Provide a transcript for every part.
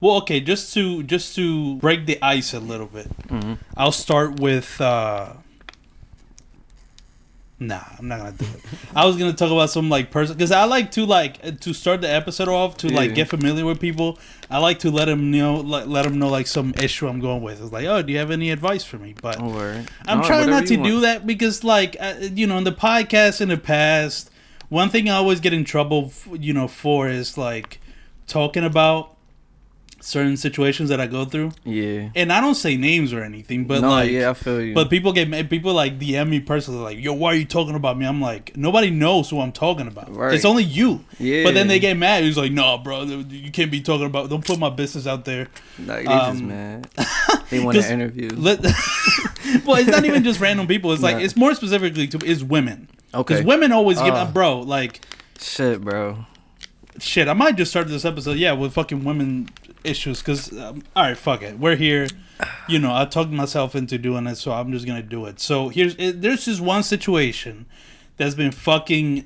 Well, okay, just to break the ice a little bit, I'll start with. Nah, I'm not gonna do it. I was gonna talk about some like person because I like to start the episode off to like get familiar with people. I like to let them know like some issue I'm going with. It's like, oh, do you have any advice for me? But I'm trying not to do that because like in the podcast in the past, one thing I always get in trouble for is like talking about certain situations that I go through. Yeah. And I don't say names or anything, but I feel you. But people like DM me personally like, yo, why are you talking about me? I'm like, nobody knows who I'm talking about. Right. It's only you. Yeah. But then they get mad. He's like, no, bro, you can't be talking about, don't put my business out there. Like, they just mad. They want to interview. Well, it's not even just random people. It's like, it's more specifically is women. Okay. Because women always give, bro, like. Shit, bro. Shit, I might just start this episode, with fucking women issues, because all right, fuck it, we're here. I talked myself into doing it, so I'm just gonna do it. So there's just one situation that's been fucking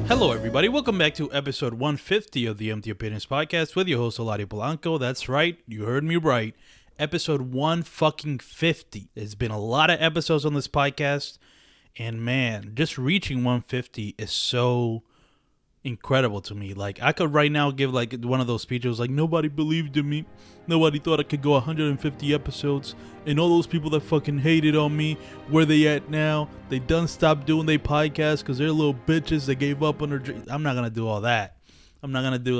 Hello everybody, welcome back to episode 150 of the Empty Opinions podcast with your host Eladio Polanco. That's right, you heard me right. Episode 150. There's been a lot of episodes on this podcast, and man, just reaching 150 is so incredible to me. Like, I could right now give like one of those speeches like, nobody believed in me, nobody thought I could go 150 episodes, and all those people that fucking hated on me, where they at now? They done stopped doing their podcast because they're little bitches. They gave up on their dreams. I'm not gonna do all that. I'm not gonna do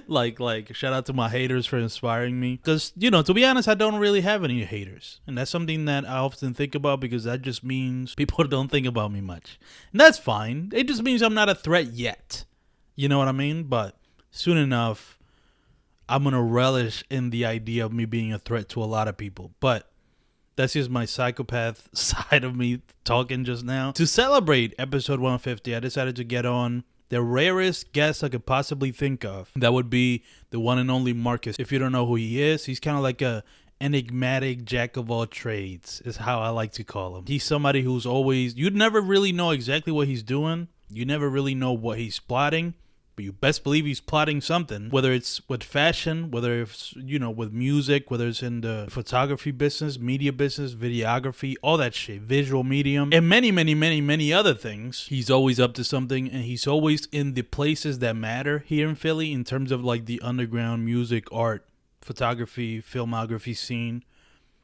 like shout out to my haters for inspiring me, because to be honest, I don't really have any haters, and that's something that I often think about, because that just means people don't think about me much, and that's fine. It just means I'm not a threat yet, you know what I mean? But soon enough, I'm gonna relish in the idea of me being a threat to a lot of people. But that's just my psychopath side of me talking just now. To celebrate episode 150, I decided to get on the rarest guest I could possibly think of. That would be the one and only Marcus. If you don't know who he is, he's kind of like a enigmatic jack of all trades, is how I like to call him. He's somebody who's always, you'd never really know exactly what he's doing. You never really know what he's plotting, but you best believe he's plotting something, whether it's with fashion, whether it's, with music, whether it's in the photography business, media business, videography, all that shit, visual medium, and many, many, many, many other things. He's always up to something, and he's always in the places that matter here in Philly in terms of like the underground music, art, photography, filmography scene.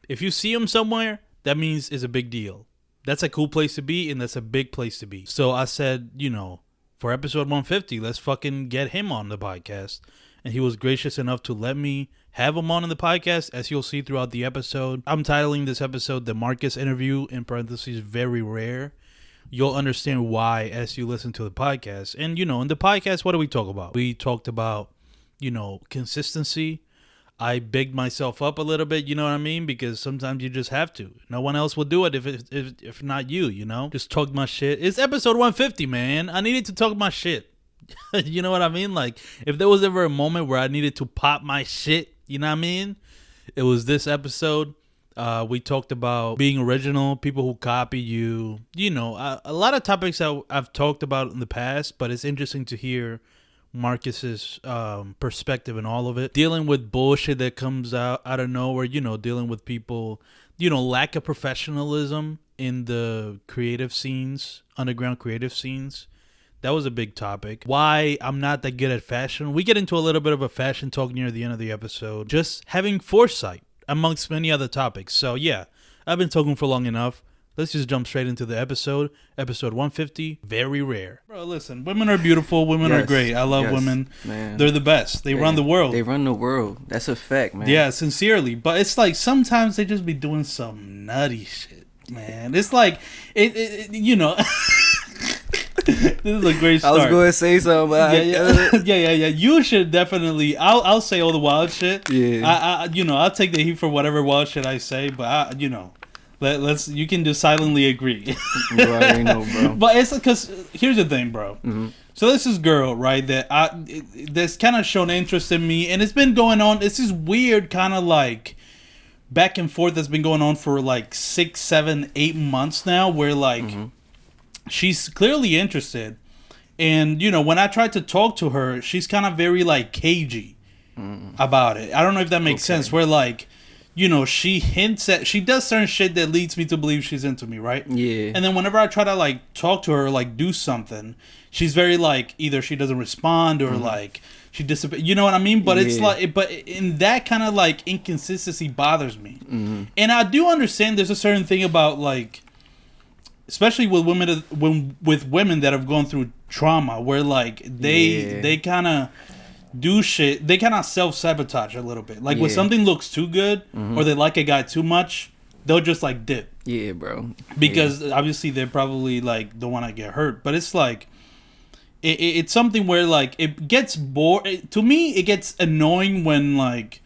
If you see him somewhere, that means it's a big deal. That's a cool place to be, and that's a big place to be. So I said, for episode 150, let's fucking get him on the podcast. And he was gracious enough to let me have him on the podcast, as you'll see throughout the episode. I'm titling this episode the Marcus interview, in parentheses, very rare. You'll understand why as you listen to the podcast. And, in the podcast, what do we talk about? We talked about, consistency. I bigged myself up a little bit, you know what I mean? Because sometimes you just have to. No one else will do it if not you, Just talk my shit. It's episode 150, man. I needed to talk my shit. You know what I mean? Like, if there was ever a moment where I needed to pop my shit, you know what I mean? It was this episode. We talked about being original, people who copy you. A lot of topics that I've talked about in the past, but it's interesting to hear Marcus's perspective in all of it, dealing with bullshit that comes out of nowhere, dealing with people, lack of professionalism in the creative scenes, underground creative scenes. That was a big topic. Why I'm not that good at fashion. We get into a little bit of a fashion talk near the end of the episode. Just having foresight amongst many other topics. So yeah, I've been talking for long enough. Let's just jump straight into the episode. Episode 150, very rare. Bro, listen, women are beautiful. Women are great. I love women. Man. They're the best. They run the world. They run the world. That's a fact, man. Yeah, sincerely. But it's like sometimes they just be doing some nutty shit, man. It's like, This is a great start. I was going to say something. Yeah. You should definitely. I'll say all the wild shit. Yeah. I'll take the heat for whatever wild shit I say. But you can just silently agree. You already know, bro. But it's because here's the thing, bro. Mm-hmm. So this is girl, right? That's kind of shown interest in me, and it's been going on. It's this weird kind of like back and forth that's been going on for like 6, 7, 8 months now, where like she's clearly interested, and you know, when I tried to talk to her, she's kind of very like cagey about it. I don't know if that makes sense. Where like, you know, she does certain shit that leads me to believe she's into me, right? Yeah. And then whenever I try to like talk to her, like do something, she's very like, either she doesn't respond or like she disappears. You know what I mean? But it's like, but in that kind of like inconsistency bothers me. And I do understand there's a certain thing about like, especially with women that have gone through trauma, where like they kind of do shit, they kind of self-sabotage a little bit. Like when something looks too good or they like a guy too much, they'll just like dip. Yeah, bro. Because obviously they're probably like don't want to get hurt. But it's like it's something where like it gets bored. To me, it gets annoying when like,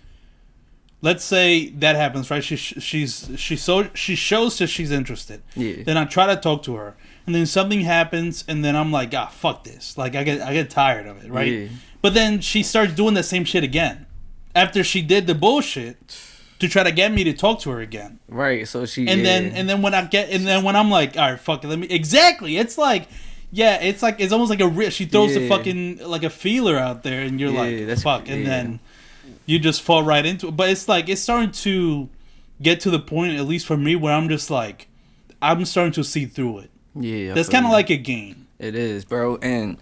let's say that happens, right? She shows that she's interested. Yeah. Then I try to talk to her, and then something happens, and then I'm like, fuck this. Like I get tired of it, right? Yeah. But then she starts doing the same shit again after she did the bullshit to try to get me to talk to her again. Right. So she then when I'm like, all right, fuck it, exactly. It's like, yeah, it's like it's almost like she throws the fucking like a feeler out there, and you're like, fuck, and then you just fall right into it. But it's like it's starting to get to the point, at least for me, where I'm just like, I'm starting to see through it. Yeah, that's kind of like a game. It is, bro. And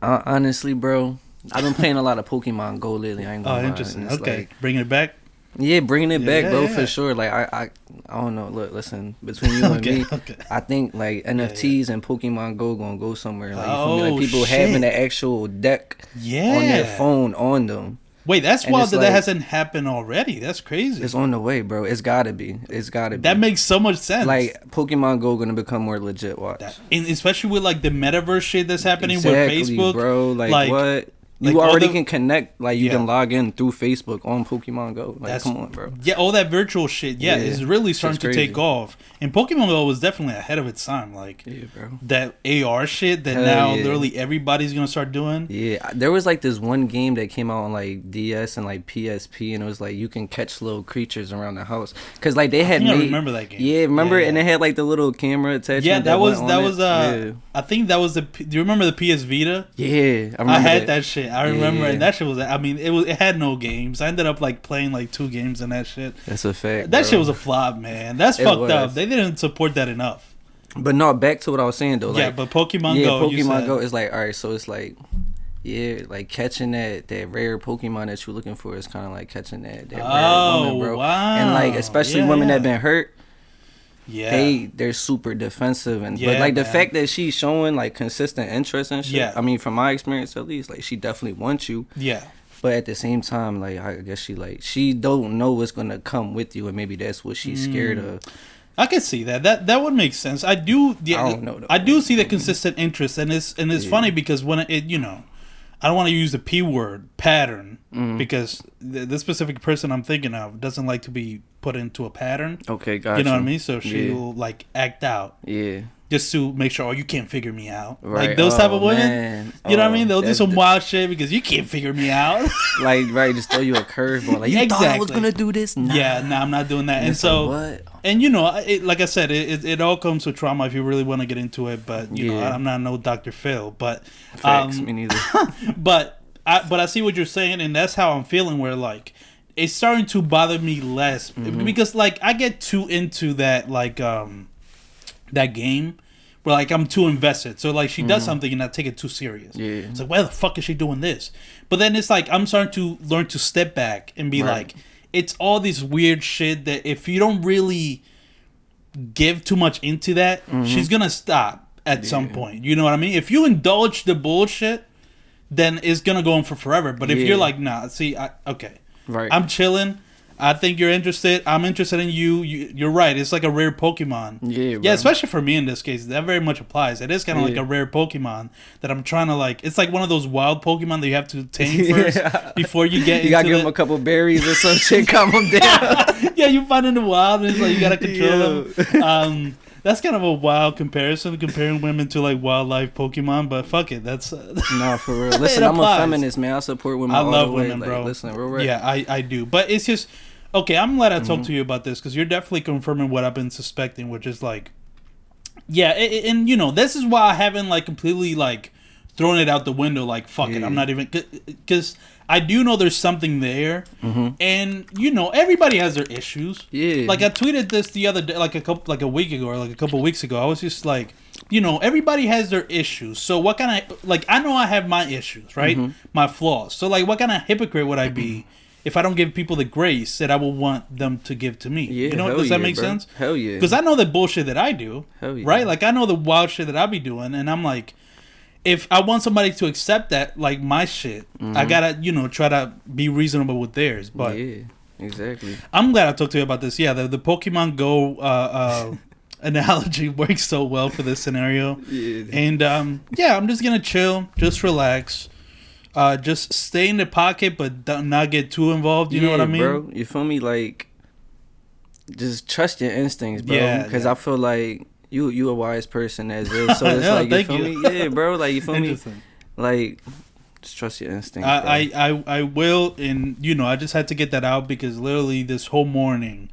honestly, bro, I've been playing a lot of Pokemon Go lately. I ain't gonna lie. Interesting. Okay, like, bringing it back. Yeah, bringing it back, bro, for sure. Like I don't know. Look, listen, between you and me, I think like NFTs and Pokemon Go gonna go somewhere. Like, like people having an actual deck on their phone on them. Wait, that's wild that hasn't happened already. That's crazy. It's on the way, bro. It's gotta be. That makes so much sense. Like Pokemon Go gonna become more legit. Watch, and especially with like the metaverse shit that's happening with Facebook, bro. Like what? You already can connect, like you can log in through Facebook on Pokemon Go. Like, come on, bro. Yeah, all that virtual shit. Yeah, is really starting to take off. And Pokemon Go was definitely ahead of its time. Like, bro. That AR shit that now literally everybody's gonna start doing. Yeah, there was like this one game that came out on like DS and like PSP, and it was like you can catch little creatures around the house. Cause like they had I remember that game. Yeah, remember, and they had like the little camera attachment. Yeah, that was. I think that was the. Do you remember the PS Vita? Yeah, I had that shit. I remember, and that shit was. I mean, it had no games. I ended up like playing like 2 games in that shit. That's a fact. That shit was a flop, man. That's fucked up. They didn't support that enough. But no, back to what I was saying though. Yeah, like, but Pokemon Go. Pokemon Go is like, all right, so it's like, yeah, like catching that rare Pokemon that you're looking for is kind of like catching that rare woman, bro. Wow. And like especially women that been hurt. Yeah, they're super defensive, and but like the fact that she's showing like consistent interest and shit. Yeah. I mean, from my experience at least, like she definitely wants you. Yeah. But at the same time, like I guess she don't know what's gonna come with you, and maybe that's what she's scared of. I can see that. That would make sense. I do. Yeah, I don't know. I do see the consistent interest, and it's funny because when it I don't want to use the P word, pattern, because the specific person I'm thinking of doesn't like to be put into a pattern. Okay, gotcha. You know what I mean? So she'll like act out. Yeah. Just to make sure, you can't figure me out. Right. Like those type of women. Man. You know what I mean? They'll do some wild shit because you can't figure me out. Like, right, just throw you a curveball. Like, you thought I was going to do this? Nah. Yeah, I'm not doing that. And so, what? And you know, like I said, it all comes with trauma if you really want to get into it. But, you know, I'm not no Dr. Phil. But, facts, me neither. but I see what you're saying, and that's how I'm feeling, where, like, it's starting to bother me less. Because, like, I get too into that, like, that game where like I'm too invested. So like she does something and I take it too serious. Yeah. It's like, why the fuck is she doing this? But then it's like I'm starting to learn to step back and be like, it's all this weird shit that if you don't really give too much into that, she's gonna stop at some point. You know what I mean? If you indulge the bullshit, then it's gonna go on for forever. But if you're like, nah, see, I'm chilling. I think you're interested. I'm interested in you. You're right. It's like a rare Pokemon. Yeah, bro. Yeah, especially for me in this case. That very much applies. It is kind of like a rare Pokemon that I'm trying to like. It's like one of those wild Pokemon that you have to tame first before you get. You gotta give them a couple berries or some shit. Calm them down. Yeah, you find in the wild and it's like you gotta control them. That's kind of a wild comparison, comparing women to like wildlife Pokemon, but fuck it, that's no, for real. Listen, I'm a feminist, man. I support women. I love all the way. women, like, bro. Listen, we're right. Yeah, I do, but it's just Okay, I'm glad I talked to you about this because you're definitely confirming what I've been suspecting, which is like, yeah, and you know, this is why I haven't like completely like thrown it out the window. Like, fuck it, I'm not even, because I do know there's something there, and you know, everybody has their issues. Yeah, like I tweeted this the other day, like a week ago or like a couple weeks ago. I was just like, you know, everybody has their issues. So what kind of, like, I know I have my issues, right? My flaws. So like, what kind of hypocrite would I be if I don't give people the grace that I will want them to give to me? Yeah, you know, does that make sense? Hell yeah. Because I know the bullshit that I do, right? Like, I know the wild shit that I be doing, and I'm like, if I want somebody to accept that, like, my shit, I gotta, you know, try to be reasonable with theirs. But yeah, exactly. I'm glad I talked to you about this. Yeah, the Pokemon Go analogy works so well for this scenario. Yeah. And yeah, I'm just gonna chill, just relax. Just stay in the pocket, but not get too involved. You know what I mean, bro? You feel me? Like, just trust your instincts, bro. Because I feel like you a wise person as is. So it's like, you feel me? Yeah, bro. Like, you feel me? Like, just trust your instincts. I will, and you know, I just had to get that out because literally this whole morning,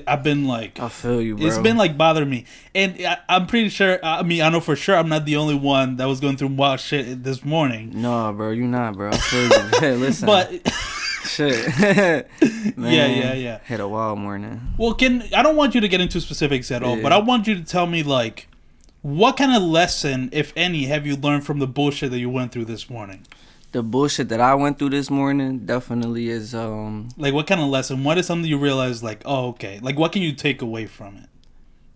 I've been like, I feel you, bro. It's been like bothering me, and I'm pretty sure. I mean, I know for sure I'm not the only one that was going through wild shit this morning. No, bro, you not, bro. I feel you. Hey, listen, but shit, man, yeah. Had a wild morning. Well, I don't want you to get into specifics at all, but I want you to tell me like, what kind of lesson, if any, have you learned from the bullshit that you went through this morning? The bullshit that I went through this morning definitely is like, what kind of lesson? What is something you realize like, oh, okay, like, what can you take away from it?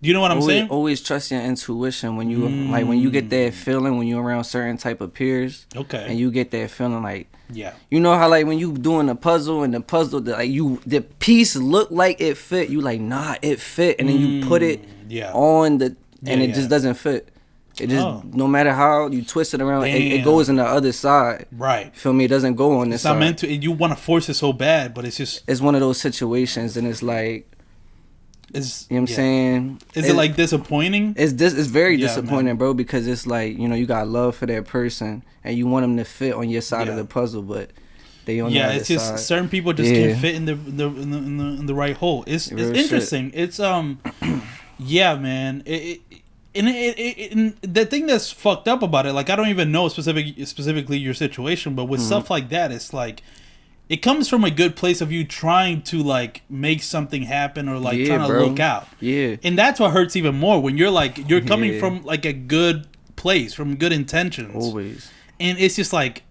Do you know what I'm saying? Always trust your intuition when you like, when you get that feeling when you're around certain type of peers. Okay. And you get that feeling like, you know how like when you doing a puzzle and the puzzle that like the piece look like it fit, you like, nah, it fit, and then you put it on the and it just doesn't fit. It just, no matter how you twist it around, it goes in the other side. Right. Feel me? It doesn't go on this side. It's not meant to, and you want to force it so bad, but it's just... It's one of those situations, and it's like... you know what I'm saying? Is it like disappointing? It's very disappointing, man, bro, because it's like, you know, you got love for that person, and you want them to fit on your side of the puzzle, but they on the other side. Yeah, it's just certain people just can't fit in the right hole. It's interesting. Shit. It's, yeah, man. And the thing that's fucked up about it, like, I don't even know specifically your situation, but with stuff like that, it's like, it comes from a good place of you trying to like make something happen or like trying to look out. Yeah. And that's what hurts even more when you're like, you're coming from like a good place, from good intentions. Always. And it's just like,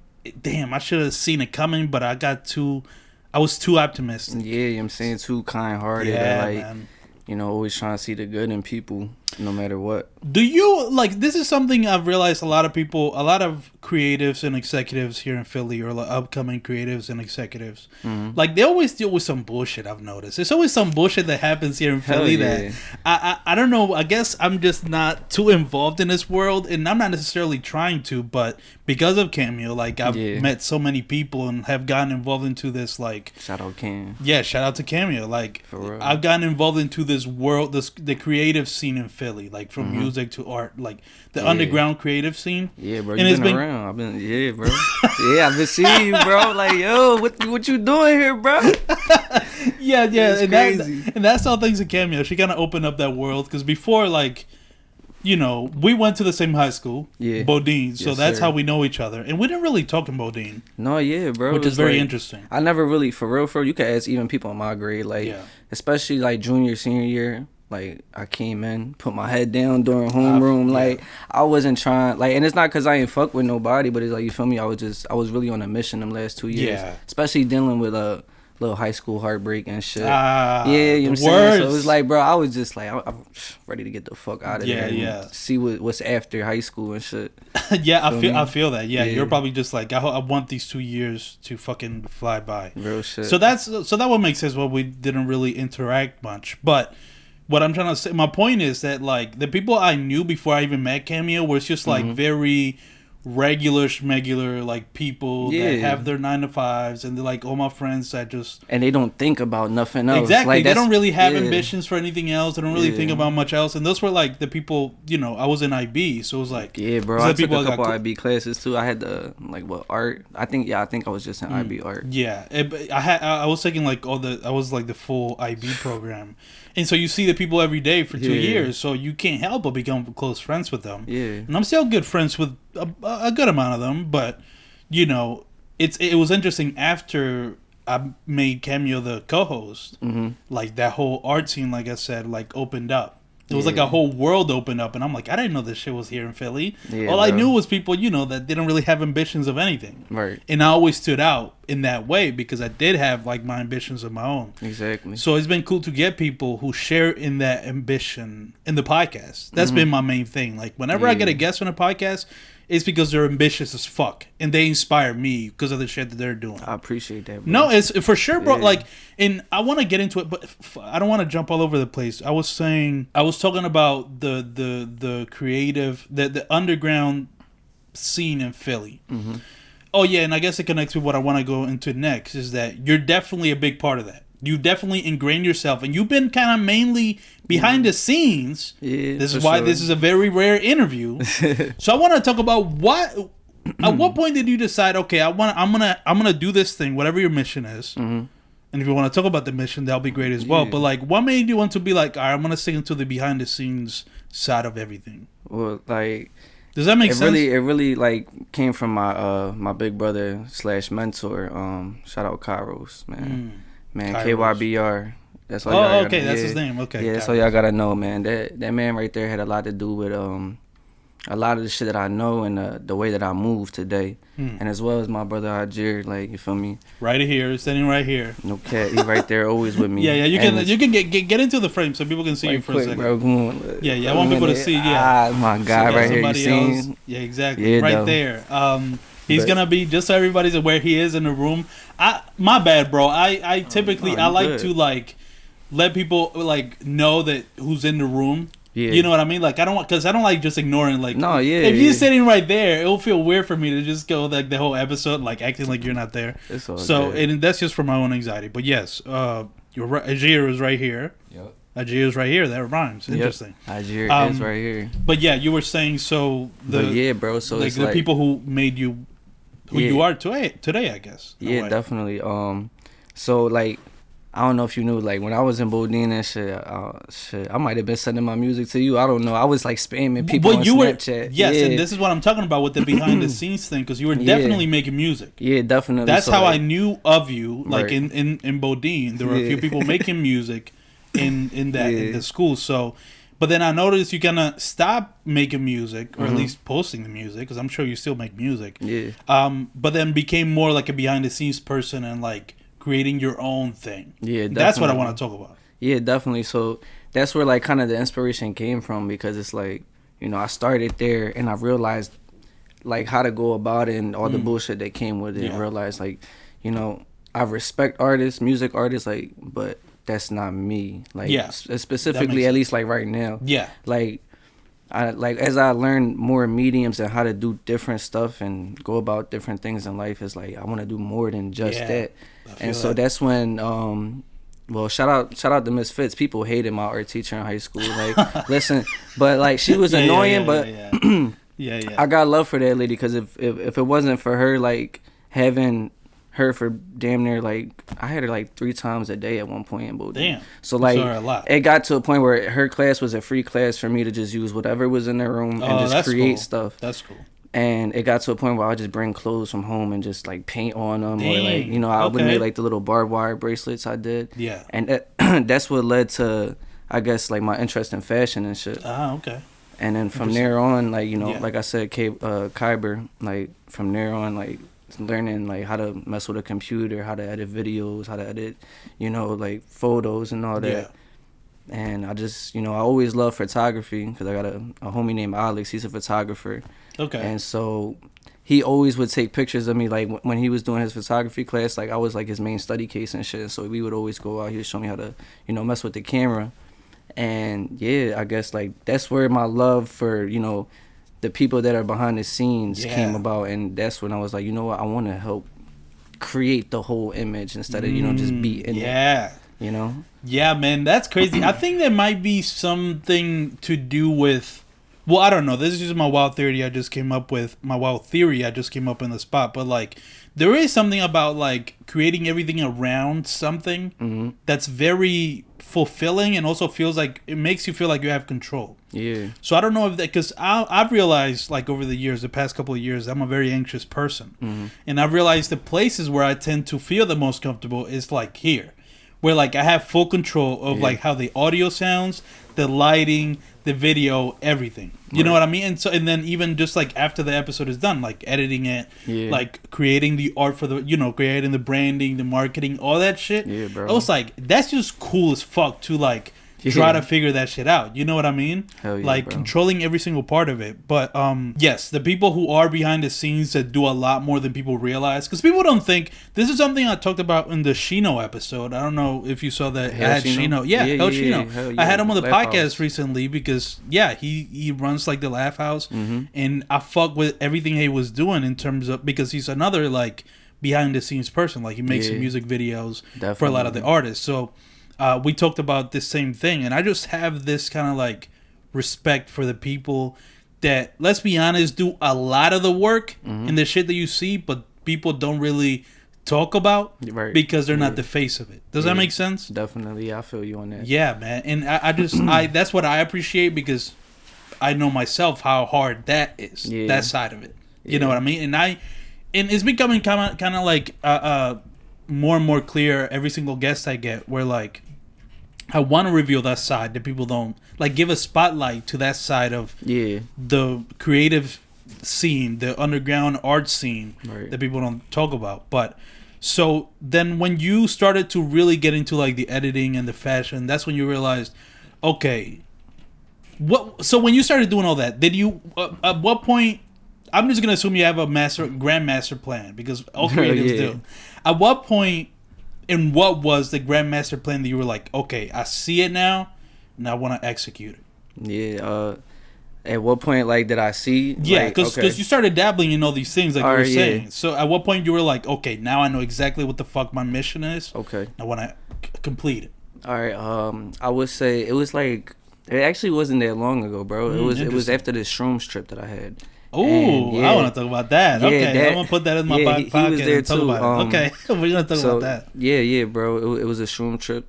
damn, I should have seen it coming, but I was too optimistic. Yeah, you know what I'm saying? Too kind-hearted. Yeah, like, man. You know, always trying to see the good in people, no matter what. Do you, like, this is something I've realized a lot of creatives and executives here in Philly, or like upcoming creatives and executives, like, they always deal with some bullshit, I've noticed. There's always some bullshit that happens here in Philly that, I don't know, I guess I'm just not too involved in this world, and I'm not necessarily trying to, but because of Cameo, like, I've met so many people and have gotten involved into this, like... Shout out Cam. Yeah, shout out to Cameo. Like, for real. I've gotten involved into this world, the creative scene in Philly, like, from music to art, like, the underground creative scene. Yeah, bro, you've been around. I've been, bro. I've been seeing you, bro. Like, yo, what you doing here, bro? Yeah, and crazy. And that's how things in Cameo. She kind of opened up that world, because before, like, you know, we went to the same high school, Bodine, so that's how we know each other. And we didn't really talk in Bodine. No, bro. Which is very interesting. I never really, for real, you can ask even people in my grade, like, especially, like, junior, senior year, like, I came in, put my head down during homeroom, like, I wasn't trying, like, and it's not because I ain't fuck with nobody, but it's like, you feel me, I was really on a mission them last 2 years. Yeah. Especially dealing with little high school heartbreak and shit. You know what I'm saying? So it was like, bro, I was just like, I'm ready to get the fuck out of there and see what's after high school and shit. I feel that. Yeah, you're probably just like, I want these 2 years to fucking fly by. Real shit. So that what makes sense. Well, we didn't really interact much, but what I'm trying to say, my point is that, like, the people I knew before I even met Cameo was just like very regular schmegular like people that have their 9 to 5s, and they're like all my friends that just and they don't think about nothing else. Exactly, they don't really have ambitions for anything else. They don't really think about much else. And those were like the people, you know. I was in IB, so it was like bro. I took a couple IB classes too. I had the art. I think I was just in IB art. Yeah, I was taking like I was like the full IB program. And so you see the people every day for 2 years, so you can't help but become close friends with them. Yeah. And I'm still good friends with a good amount of them, but, you know, it was interesting after I made Cameo the co-host, like that whole art scene, like I said, like opened up. It was like a whole world opened up, and I'm like, I didn't know this shit was here in Philly. All I knew was people, you know, that didn't really have ambitions of anything. Right. And I always stood out in that way because I did have like my ambitions of my own. Exactly. So it's been cool to get people who share in that ambition in the podcast. That's been my main thing. Like whenever I get a guest on a podcast, it's because they're ambitious as fuck and they inspire me because of the shit that they're doing. I appreciate that, bro. No, it's for sure, bro. Like, and I want to get into it, but I don't want to jump all over the place. I was talking about the creative, the underground scene in Philly. Oh yeah, and I guess it connects with what I want to go into next. Is that you're definitely a big part of that. You definitely ingrained yourself, and you've been kind of mainly behind the scenes. Yeah, this is why this is a very rare interview. So I want to talk about at what point did you decide? Okay, I'm gonna do this thing, whatever your mission is. And if you want to talk about the mission, that'll be great as well. But like, what made you want to be like, all right, I'm gonna stick into the behind the scenes side of everything? Well, like, does that make sense? It really like came from my big brother / mentor. Shout out Kairos, man. Man, Kairos. KYBR. That's all y'all gotta, okay, that's his name. Okay. Yeah, that's all y'all gotta know, man. That man right there had a lot to do with a lot of the shit that I know and the way that I move today. And as well as my brother Ajir, like, you feel me? Right here, standing right here. No cat, he right there always with me. Yeah, you can get into the frame so people can see you for a second. Bro, come on. Yeah, I want people to see. Yeah, my guy right here. You seen? Yeah, exactly. Yeah, right there. He's gonna be, just so everybody's aware, he is in the room. My bad, bro. I typically I like to like let people like know that who's in the room. Yeah. You know what I mean? Like I don't like just ignoring like. No, yeah. If you're sitting right there, it'll feel weird for me to just go like the whole episode like acting like you're not there. It's all good. And that's just for my own anxiety. But yes, you're right. Ajir is right here. Yep. Ajir is right here. That rhymes. Interesting. Yep. Ajir is right here. But yeah, you were saying so bro. So like it's the people who made you who you are today, I guess. Yeah, definitely. So like, I don't know if you knew, like when I was in Bodine and shit, I might have been sending my music to you. I don't know. I was like spamming people on Snapchat. Yes, and this is what I'm talking about with the behind the scenes thing, because you were definitely making music. Yeah, definitely. That's how I knew of you. Like in Bodine, there were a few people making music in the school. So. But then I noticed you kind of stop making music, or at least posting the music, because I'm sure you still make music. Yeah. But then became more like a behind the scenes person and like creating your own thing. Yeah, definitely. That's what I want to talk about. Yeah, definitely. So that's where like kind of the inspiration came from, because it's like, you know, I started there and I realized like how to go about it and all the bullshit that came with it. Yeah. And realized like, you know, I respect artists, music artists, like, but that's not me. Like, specifically, at least like right now. Yeah. Like, as I learn more mediums and how to do different stuff and go about different things in life, it's like I want to do more than just that. And so that's when well, shout out to Miss Fitz. People hated my art teacher in high school. Like, listen, but like she was annoying, but I got love for that lady, because if it wasn't for her, like having her for damn near like, I had her like 3 times a day at one point in Bodine. Damn. So like it got to a point where her class was a free class for me to just use whatever was in the room and just create stuff. That's cool. And it got to a point where I would just bring clothes from home and just like paint on them. Or like, you know, I would make like the little barbed wire bracelets I did. Yeah. And that's what led to, I guess, like my interest in fashion and shit. Okay. And then from there on, like, you know, like I said, Kyber, like from there on, like learning like how to mess with a computer, how to edit videos, how to edit, you know, like photos and all that. Yeah. And I just, you know, I always loved photography, because I got a homie named Alex. He's a photographer. Okay. And so he always would take pictures of me, like when he was doing his photography class, like I was like his main study case and shit. So we would always go out. He would show me how to, you know, mess with the camera. And yeah, I guess like that's where my love for, you know, the people that are behind the scenes came about, and that's when I was like, you know what, I want to help create the whole image instead of just be in it. Yeah, man, that's crazy. I think there might be something to do with, well, I don't know, this is just my wild theory I just came up with, in the spot, but like there is something about like creating everything around something that's very fulfilling, and also feels like it makes you feel like you have control. Yeah. So I don't know if that, because I've realized like over the years, the past couple of years, I'm a very anxious person, and I've realized the places where I tend to feel the most comfortable is like here, where like I have full control of like how the audio sounds, the lighting, the video, everything. You know what I mean? And then even just like after the episode is done, like editing it, like creating the art for the, creating the branding, the marketing, all that shit. Yeah, bro. I was like, that's just cool as fuck to like try to figure that shit out. You know what I mean? Hell yeah, like bro. Controlling every single part of it. But yes, the people who are behind the scenes that do a lot more than people realize, because people don't think, this is something I talked about in the Shino episode. I don't know if you saw that. Hell I had Shino. Yeah, Shino. Hell yeah. I had him on the Laugh podcast House. recently because he runs like the Laugh House, and I fuck with everything he was doing in terms of, because he's another like behind the scenes person. Like he makes music videos for a lot of the artists. So we talked about this same thing, and I just have this kind of like respect for the people that, let's be honest, do a lot of the work in the shit that you see, but people don't really talk about because they're not the face of it. Does that make sense? Definitely, I feel you on that. Yeah, man, and I just that's what I appreciate, because I know myself how hard that is, that side of it. You know what I mean? And it's becoming kind of like more and more clear every single guest I get, where like I want to reveal that side that people don't, like, give a spotlight to that side of the creative scene, the underground art scene that people don't talk about. But so then when you started to really get into like the editing and the fashion, that's when you realized, okay, so when you started doing all that, did you at what point, I'm just gonna assume you have a grandmaster plan, because all creatives do. At what point, and what was the grandmaster plan that you were like, okay, I see it now, and I want to execute it? Yeah. At what point, like, did I see? Yeah, because you started dabbling in all these things, like you were saying. So at what point you were like, okay, now I know exactly what the fuck my mission is. Okay. I want to complete it. All right. I would say it was like, it actually wasn't that long ago, bro. It was after this shrooms trip that I had. Oh, I want to talk about that. Okay, I'm gonna put that in my pocket. He was there too. Okay, we're gonna talk about that. Yeah, bro. It was a shroom trip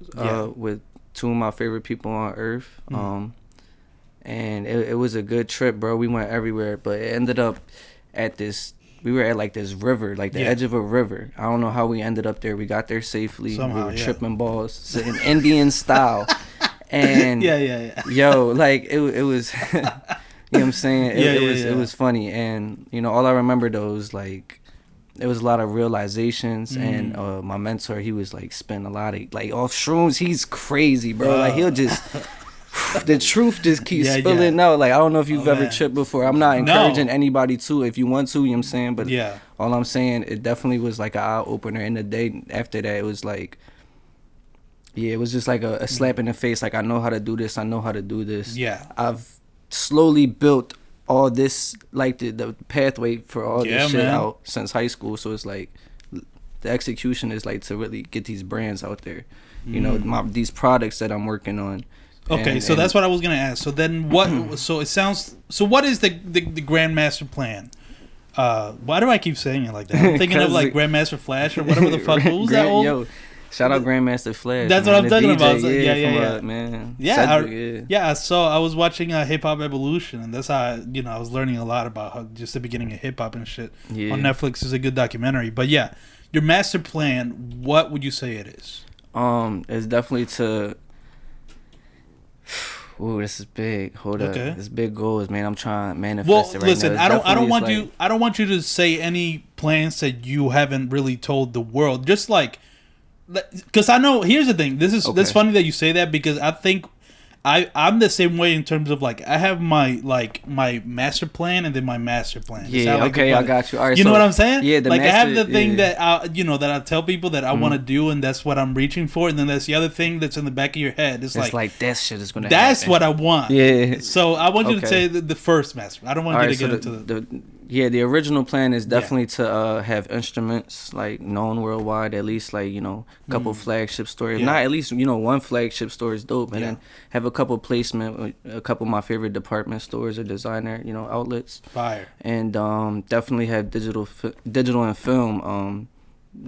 with two of my favorite people on earth. And it was a good trip, bro. We went everywhere, but it ended up at this. We were at like this river, like the edge of a river. I don't know how we ended up there. We got there safely. Somehow, we were tripping balls, sitting Indian style. And yo, like it was. You know what I'm saying? It was funny, and all I remember though was like there was a lot of realizations, and my mentor, he was like spending a lot of like off shrooms. He's crazy, bro. Like he'll just the truth just keeps spilling out. Like I don't know if you've ever tripped before. I'm not encouraging anybody to. If you want to, you know what I'm saying. But all I'm saying, it definitely was like an eye opener. And the day after that, it was like. Yeah, it was just like a slap in the face. Like I know how to do this. I know how to do this. Yeah, I've slowly built all this, like the pathway for all this shit out since high school. So it's like the execution is like to really get these brands out there, these products that I'm working on. Okay, so that's what I was gonna ask. So then what? So it sounds. So what is the Grandmaster plan? Why do I keep saying it like that? I'm thinking of like Grandmaster Flash or whatever the fuck. Who's that old? Yo, shout out Grandmaster Flash. That's what I'm talking about. So, man. I was watching Hip Hop Evolution, and that's how I was learning a lot about how just the beginning of hip hop and shit. Yeah. On Netflix is a good documentary. But yeah, your master plan. What would you say it is? It's definitely to. Ooh, this is big. Hold up, it's big goals, man. I'm trying to manifest it right listen, now. I don't want you to say any plans that you haven't really told the world. Just like. Because I know, here's the thing. This is funny that you say that, because I think I'm the same way in terms of like I have my master plan and then my master plan. Yeah, okay, I got you. All right, you know what I'm saying? Yeah, like I have the thing that I tell people that I want to do, and that's what I'm reaching for, and then there's the other thing that's in the back of your head. It's like that shit is gonna. That's happen. what I want. Yeah. So I want you to say the first master. I don't want you to get into the original plan is definitely to have instruments like known worldwide, at least like a couple flagship stores. Not at least one flagship store is dope, and then have a couple placement with a couple of my favorite department stores or designer outlets. Fire. And definitely have digital and film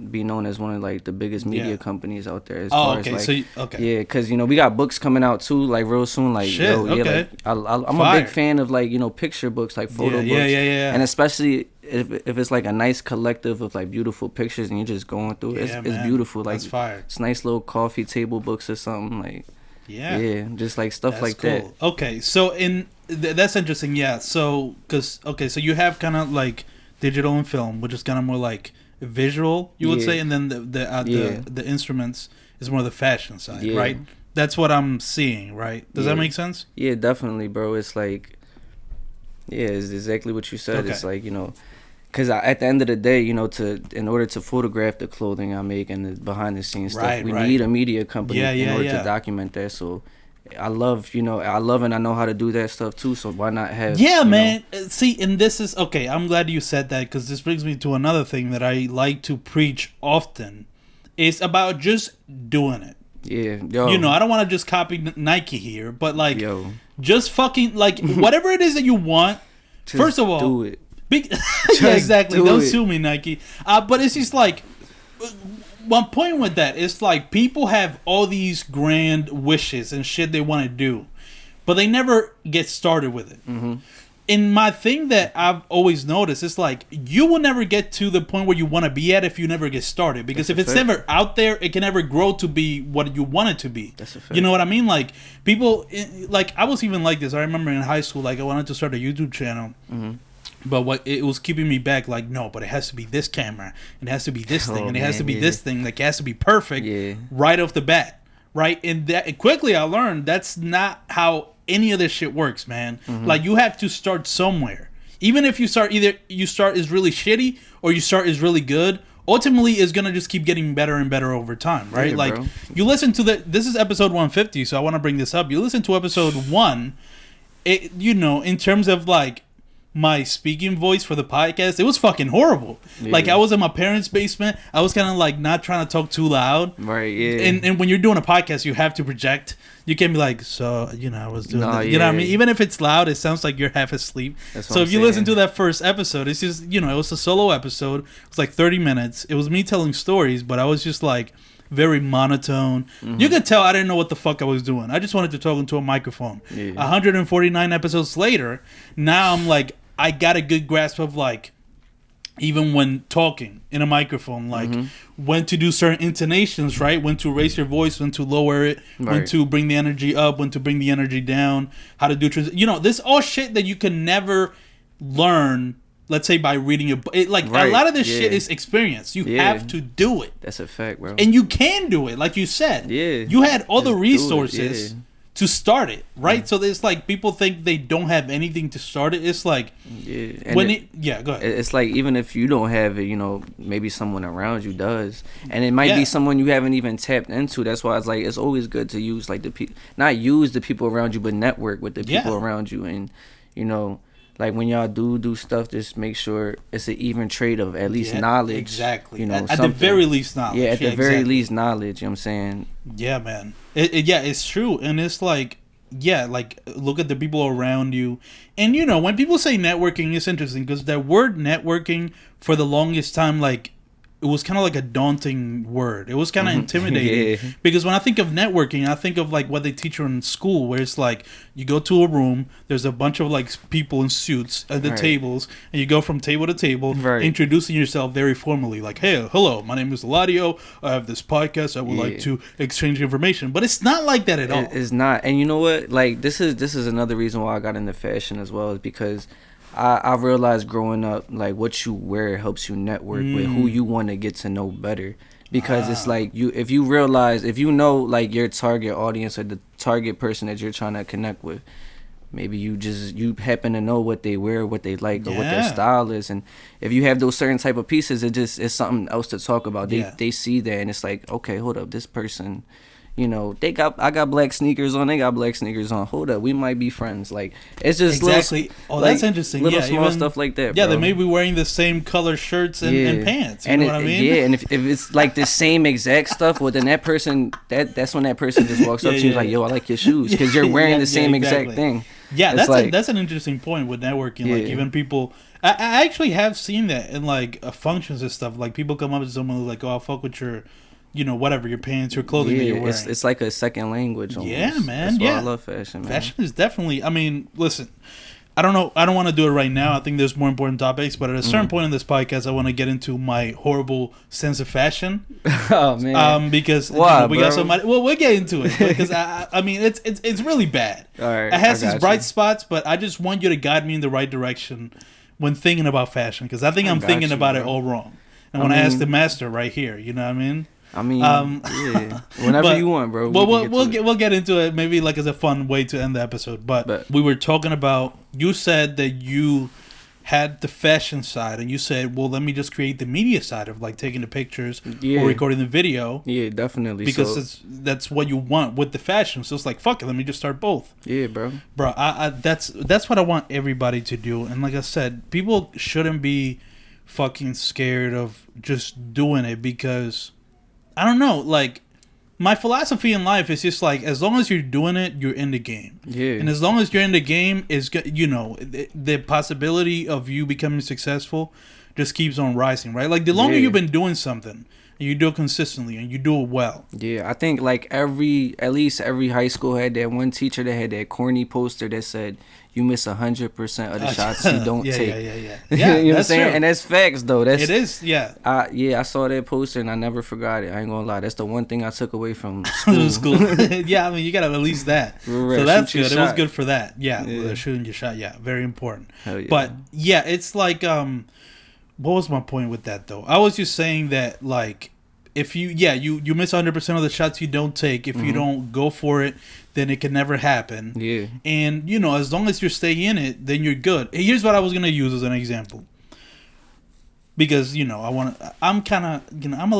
be known as one of like the biggest media companies out there as far as like because we got books coming out too like real soon like like I'm a big fan of like picture books like photo books and especially if it's like a nice collective of like beautiful pictures and you're just going through it, it's beautiful. Like it's nice little coffee table books or something like just like stuff that's like cool. That. Okay, so that's interesting. So so you have kind of like digital and film, which is kind of more like visual, you would say, and then the instruments is more the fashion side, right? That's what I'm seeing, right? Does that make sense? Yeah, definitely, bro. It's like, it's exactly what you said. Okay. It's like because at the end of the day, in order to photograph the clothing I make and the behind the scenes stuff, we need a media company in order to document that. So I love and I know how to do that stuff too. So why not have? Yeah, man. See, and this is okay. I'm glad you said that because this brings me to another thing that I like to preach often. It's about just doing it. Yeah, I don't want to just copy Nike here, but like, just fucking like whatever it is that you want. First of all, do it. Exactly. Don't sue me, Nike. But it's just like. One point with that, it's like people have all these grand wishes and shit they want to do, but they never get started with it. Mm-hmm. And my thing that I've always noticed is like you will never get to the point where you want to be at if you never get started. Because if it's never out there, it can never grow to be what you want it to be. That's a fact. You know what I mean? Like people, like I was even like this. I remember in high school, like I wanted to start a YouTube channel. Mm-hmm. But what it was keeping me back, like, no, but it has to be this camera, and it has to be this thing, and it has to be this thing, like, it has to be perfect right off the bat, right? And that quickly I learned that's not how any of this shit works, man. Mm-hmm. Like, you have to start somewhere. Even if you start, either you start is really shitty or you start is really good, ultimately it's gonna just keep getting better and better over time, right? Like, bro. You listen to this is episode 150, so I want to bring this up. You listen to episode 1, in terms of, like, my speaking voice for the podcast, it was fucking horrible. Like I was in my parents' basement. I was kind of like not trying to talk too loud. Right, yeah. And when you're doing a podcast, you have to project. You can't be like, so, I was doing this. You know what I mean? Even if it's loud, it sounds like you're half asleep. So if you listen to that first episode, it's just, it was a solo episode. It was like 30 minutes. It was me telling stories, but I was just like very monotone. Mm-hmm. You could tell I didn't know what the fuck I was doing. I just wanted to talk into a microphone. 149 episodes later, now I'm like, I got a good grasp of like, even when talking in a microphone, like when to do certain intonations, right? When to raise your voice, when to lower it, when to bring the energy up, when to bring the energy down, how to do this all shit that you can never learn. Let's say by reading a book. A lot of this shit is experience. You have to do it. That's a fact, bro. And you can do it, like you said. Yeah. You had all the resources to start it, right? So it's like people think they don't have anything to start it. It's like go ahead. It's like even if you don't have it, maybe someone around you does, and it might be someone you haven't even tapped into. That's why it's like it's always good to use like not use the people around you, but network with the people around you, and like when y'all do stuff, just make sure it's an even trade of at least knowledge. Exactly. At the very least knowledge. Yeah, at the very least knowledge. You know what I'm saying? Yeah, man. It's true. And it's like, like look at the people around you. And when people say networking, it's interesting because that word networking for the longest time, like, it was kind of like a daunting word. It was kind of intimidating because when I think of networking, I think of like what they teach you in school, where it's like you go to a room, there's a bunch of like people in suits at the tables, and you go from table to table, introducing yourself very formally, like, "Hey, hello, my name is Eladio. I have this podcast. I would like to exchange information." But it's not like that at all. It's not. And you know what? Like this is another reason why I got into fashion as well, is because I realized growing up, like, what you wear helps you network with who you want to get to know better. Because it's like if you know like your target audience or the target person that you're trying to connect with. Maybe you happen to know what they wear, what they like, or what their style is, and if you have those certain type of pieces, it's something else to talk about. They see that, and it's like, okay, hold up, this person, you know, I got black sneakers on, they got black sneakers on. Hold up, we might be friends. Like, it's just exactly. That's interesting. Little small stuff like that. Yeah, bro. They may be wearing the same color shirts and pants. You know what I mean? Yeah, and if it's like the same exact stuff, well, then that person that's when that person just walks up to you like, yo, I like your shoes, because you're wearing the same exact thing. Yeah, that's an interesting point with networking. Like, even people, I actually have seen that in like functions and stuff. Like, people come up to someone who's like, "Oh, I'll fuck with your, you know, whatever, your pants, your clothing that you're wearing." It's like a second language. Almost. Yeah, man. That's why I love fashion. Man. Fashion is definitely. I mean, listen. I don't know. I don't want to do it right now. I think there's more important topics. But at a certain point in this podcast, I want to get into my horrible sense of fashion. Oh man. Because why, we got somebody. Well, we'll get into it because I mean, it's really bad. All right. It has its bright spots, but I just want you to guide me in the right direction when thinking about fashion, because I think I'm thinking about it all wrong. And when I ask the master right here, you know what I mean? Yeah. Whenever you want, bro. We'll get into it maybe like as a fun way to end the episode. But we were talking about, you said that you had the fashion side, and you said, well, let me just create the media side of like taking the pictures or recording the video. Yeah, definitely. Because that's what you want with the fashion. So it's like, fuck it, let me just start both. Yeah, bro. Bro, that's what I want everybody to do. And like I said, people shouldn't be fucking scared of just doing it, because I don't know, like, my philosophy in life is just like, as long as you're doing it, you're in the game. Yeah. And as long as you're in the game, is, you know, the possibility of you becoming successful just keeps on rising, right? Like, the longer you've been doing something, and you do it consistently, and you do it well. Yeah, I think like at least every high school had that one teacher that had that corny poster that said, "You miss 100% of the shots you don't take." Yeah. You know what I'm saying? True. And that's facts, though. It is, yeah. I saw that poster and I never forgot it. I ain't gonna lie. That's the one thing I took away from school. Yeah, I mean, you gotta at least that. Right. So that's good. It was good for that. Yeah, shooting your shot. Yeah, very important. Hell yeah. But yeah, it's like, what was my point with that though? I was just saying that, like, if you miss 100% of the shots you don't take. If you don't go for it, then it can never happen. Yeah. And, you know, as long as you're staying in it, then you're good. Here's what I was going to use as an example. Because, you know, I'm kind of, you know, I'm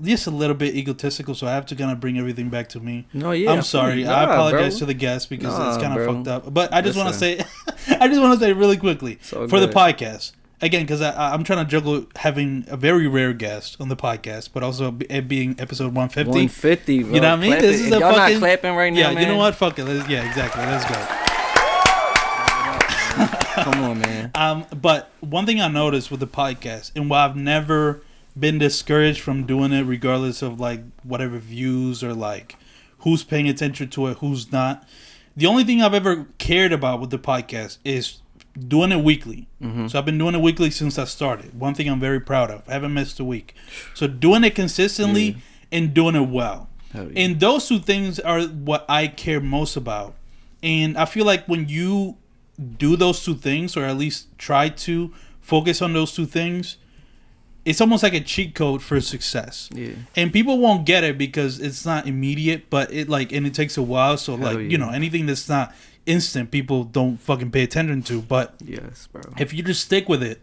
just a little bit egotistical, so I have to kind of bring everything back to me. No, yeah. I'm sorry. I apologize to the guests because it's kind of fucked up. But I just want to say, really quickly for the podcast. Again, because I'm trying to juggle having a very rare guest on the podcast, but also it being episode 150. 150, bro. You know what I mean? This is y'all not clapping right now, man. You know what? Fuck it. Exactly. Let's go. Come on, man. But one thing I noticed with the podcast, and while I've never been discouraged from doing it, regardless of like whatever views or like who's paying attention to it, who's not, the only thing I've ever cared about with the podcast is doing it weekly. So I've been doing it weekly since I started. One thing I'm very proud of. I haven't missed a week. So doing it consistently and doing it well. Yeah. And those two things are what I care most about. And I feel like when you do those two things, or at least try to focus on those two things, it's almost like a cheat code for success. Yeah. And people won't get it because it's not immediate, but it takes a while. So you know, anything that's not instant, people don't fucking pay attention to. But yes, bro, if you just stick with it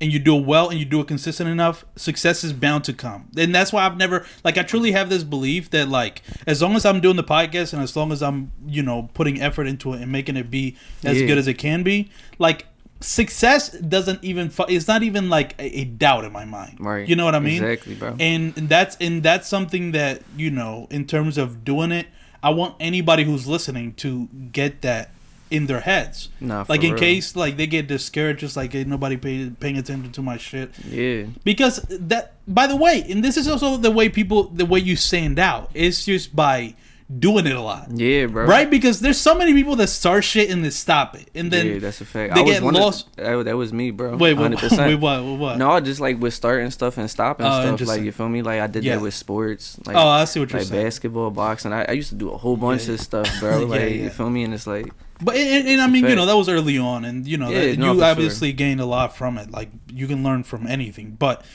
and you do it well and you do it consistent enough, success is bound to come. And that's why I've never, like, I truly have this belief that, like, as long as I'm doing the podcast and as long as I'm, you know, putting effort into it and making it be as good as it can be, like, success doesn't even it's not even like a doubt in my mind. Right. You know what I mean? Exactly, bro. And that's something that, you know, in terms of doing it, I want anybody who's listening to get that in their heads. Nah, like, in real. case like they get discouraged, just like, ain't nobody paying attention to my shit. Yeah. Because that, by the way, and this is also the way you stand out, it's just by doing it a lot. Yeah, bro. Right? Because there's so many people that start shit and then stop it, and then that's a fact. They get lost. That was me, bro. Wait, 100%. What? No, just like with starting stuff and stopping stuff. Like, you feel me? Like, I did that with sports. Like, I see what you're saying. Like basketball, boxing. I used to do a whole bunch of stuff, bro. Like, you feel me? And it's like. But and I mean, you know, that was early on, and you know, you obviously gained a lot from it. Like, you can learn from anything, but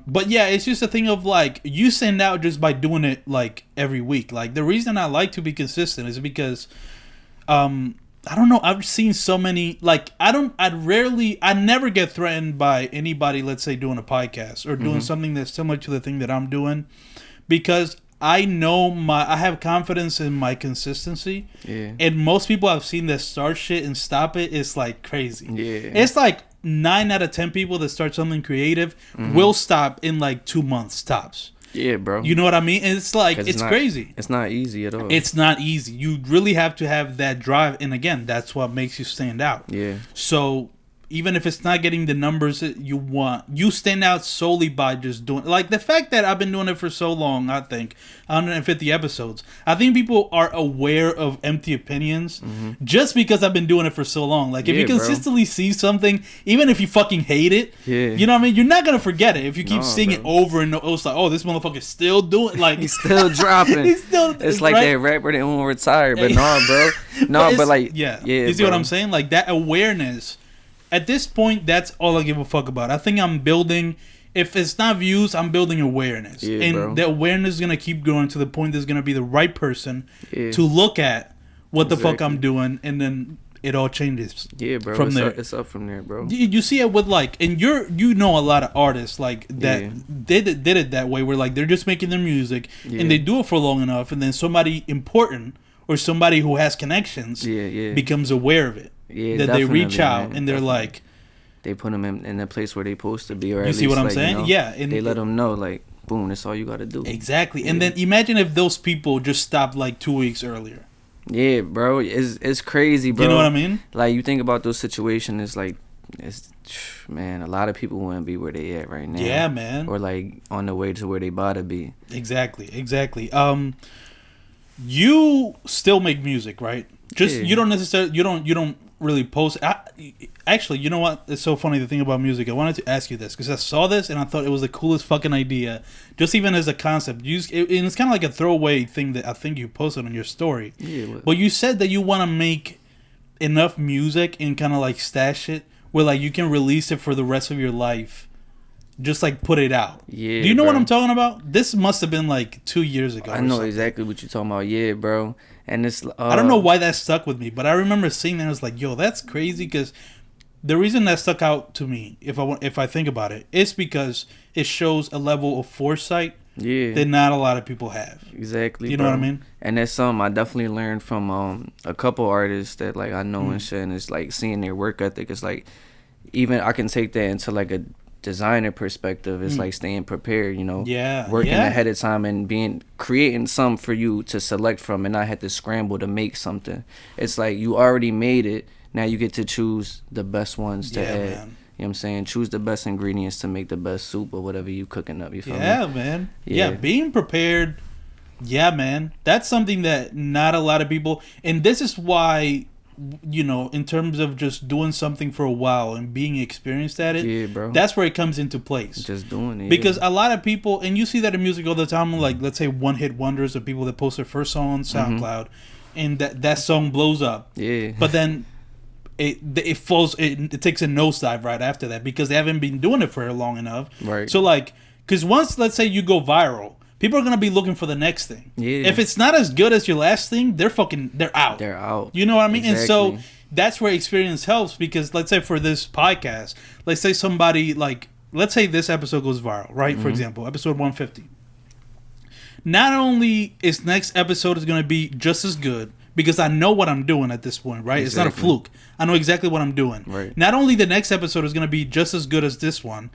But yeah, it's just a thing of like you stand out just by doing it like every week. Like the reason I like to be consistent is because I don't know, I've seen so many, like I never get threatened by anybody, let's say doing a podcast or doing something that's similar to the thing that I'm doing, because I know I have confidence in my consistency. Yeah. And most people I've seen that start shit and stop it, it's like crazy. Yeah. It's like 9 out of 10 people that start something creative will stop in like 2 months tops. Yeah, bro. You know what I mean? And it's like, it's crazy. It's not easy at all. It's not easy. You really have to have that drive. And again, that's what makes you stand out. Yeah. So even if it's not getting the numbers that you want, you stand out solely by just doing, like the fact that I've been doing it for so long, I think 150 episodes, I think people are aware of empty opinions just because I've been doing it for so long. Like if you consistently see something, even if you fucking hate it, you know what I mean, you're not gonna forget it if you keep seeing it over and over. It's like, oh, this motherfucker's still doing, like he's still dropping. He's still, it's like that rapper that won't retire, but no, bro, no, but like you see what I'm saying? Like that awareness. At this point, that's all I give a fuck about. I think I'm building, if it's not views, I'm building awareness. And the awareness is going to keep growing to the point there's going to be the right person to look at what the fuck I'm doing, and then it all changes. Yeah, bro. From there. It's up from there, bro. You see it with like, and you know a lot of artists like that did it that way, where like they're just making their music and they do it for long enough, and then somebody important or somebody who has connections becomes aware of it. Yeah, that they reach out and they're like, they put them in a place where they supposed to be, or you see what I'm saying? And they let them know, like, boom, that's all you got to do. Exactly. And then imagine if those people just stopped like 2 weeks earlier. Yeah, bro, it's crazy, bro. You know what I mean? Like you think about those situations, it's like, man, a lot of people wouldn't be where they at right now. Yeah, man. Or like on the way to where they about to be. Exactly. You still make music, right? Just you don't necessarily you don't really post. Actually, you know what? It's so funny, the thing about music. I wanted to ask you this because I saw this and I thought it was the coolest fucking idea. Just even as a concept, and it's kind of like a throwaway thing that I think you posted on your story. Yeah. But you said that you want to make enough music and kind of like stash it where like you can release it for the rest of your life. Just like put it out. Yeah. Do you know what I'm talking about? This must have been like 2 years ago. I know exactly what you're talking about. Yeah, bro. And it's I don't know why that stuck with me, but I remember seeing that and I was like, yo, that's crazy, because the reason that stuck out to me, if I think about it, is because it shows a level of foresight that not a lot of people have. Exactly. You know what I mean? And that's something I definitely learned from a couple artists that like I know and shit, and it's like seeing their work ethic. It's like, even I can take that into like a designer perspective. It's like staying prepared, working ahead of time and creating something for you to select from, and not have to scramble to make something. It's like you already made it, now you get to choose the best ones to add. Man. You know what I'm saying? Choose the best ingredients to make the best soup or whatever you cooking up. You feel me? Man. Yeah, being prepared. Yeah, man. That's something that not a lot of people, and this is why, in terms of just doing something for a while and being experienced at it, bro, that's where it comes into place. Just doing it. Because a lot of people, and you see that in music all the time, like, let's say one-hit wonders of people that post their first song on SoundCloud, and that song blows up. Yeah. But then it falls, it takes a nosedive right after that because they haven't been doing it for long enough. Right. So, like, because once, let's say, you go viral, people are going to be looking for the next thing. Yeah. If it's not as good as your last thing, they're out. They're out. You know what I mean? Exactly. And so that's where experience helps, because let's say for this podcast, let's say somebody let's say this episode goes viral, right? For example, episode 150. Not only is next episode is going to be just as good, because I know what I'm doing at this point, right? Exactly. It's not a fluke. I know exactly what I'm doing. Right. Not only the next episode is going to be just as good as this one,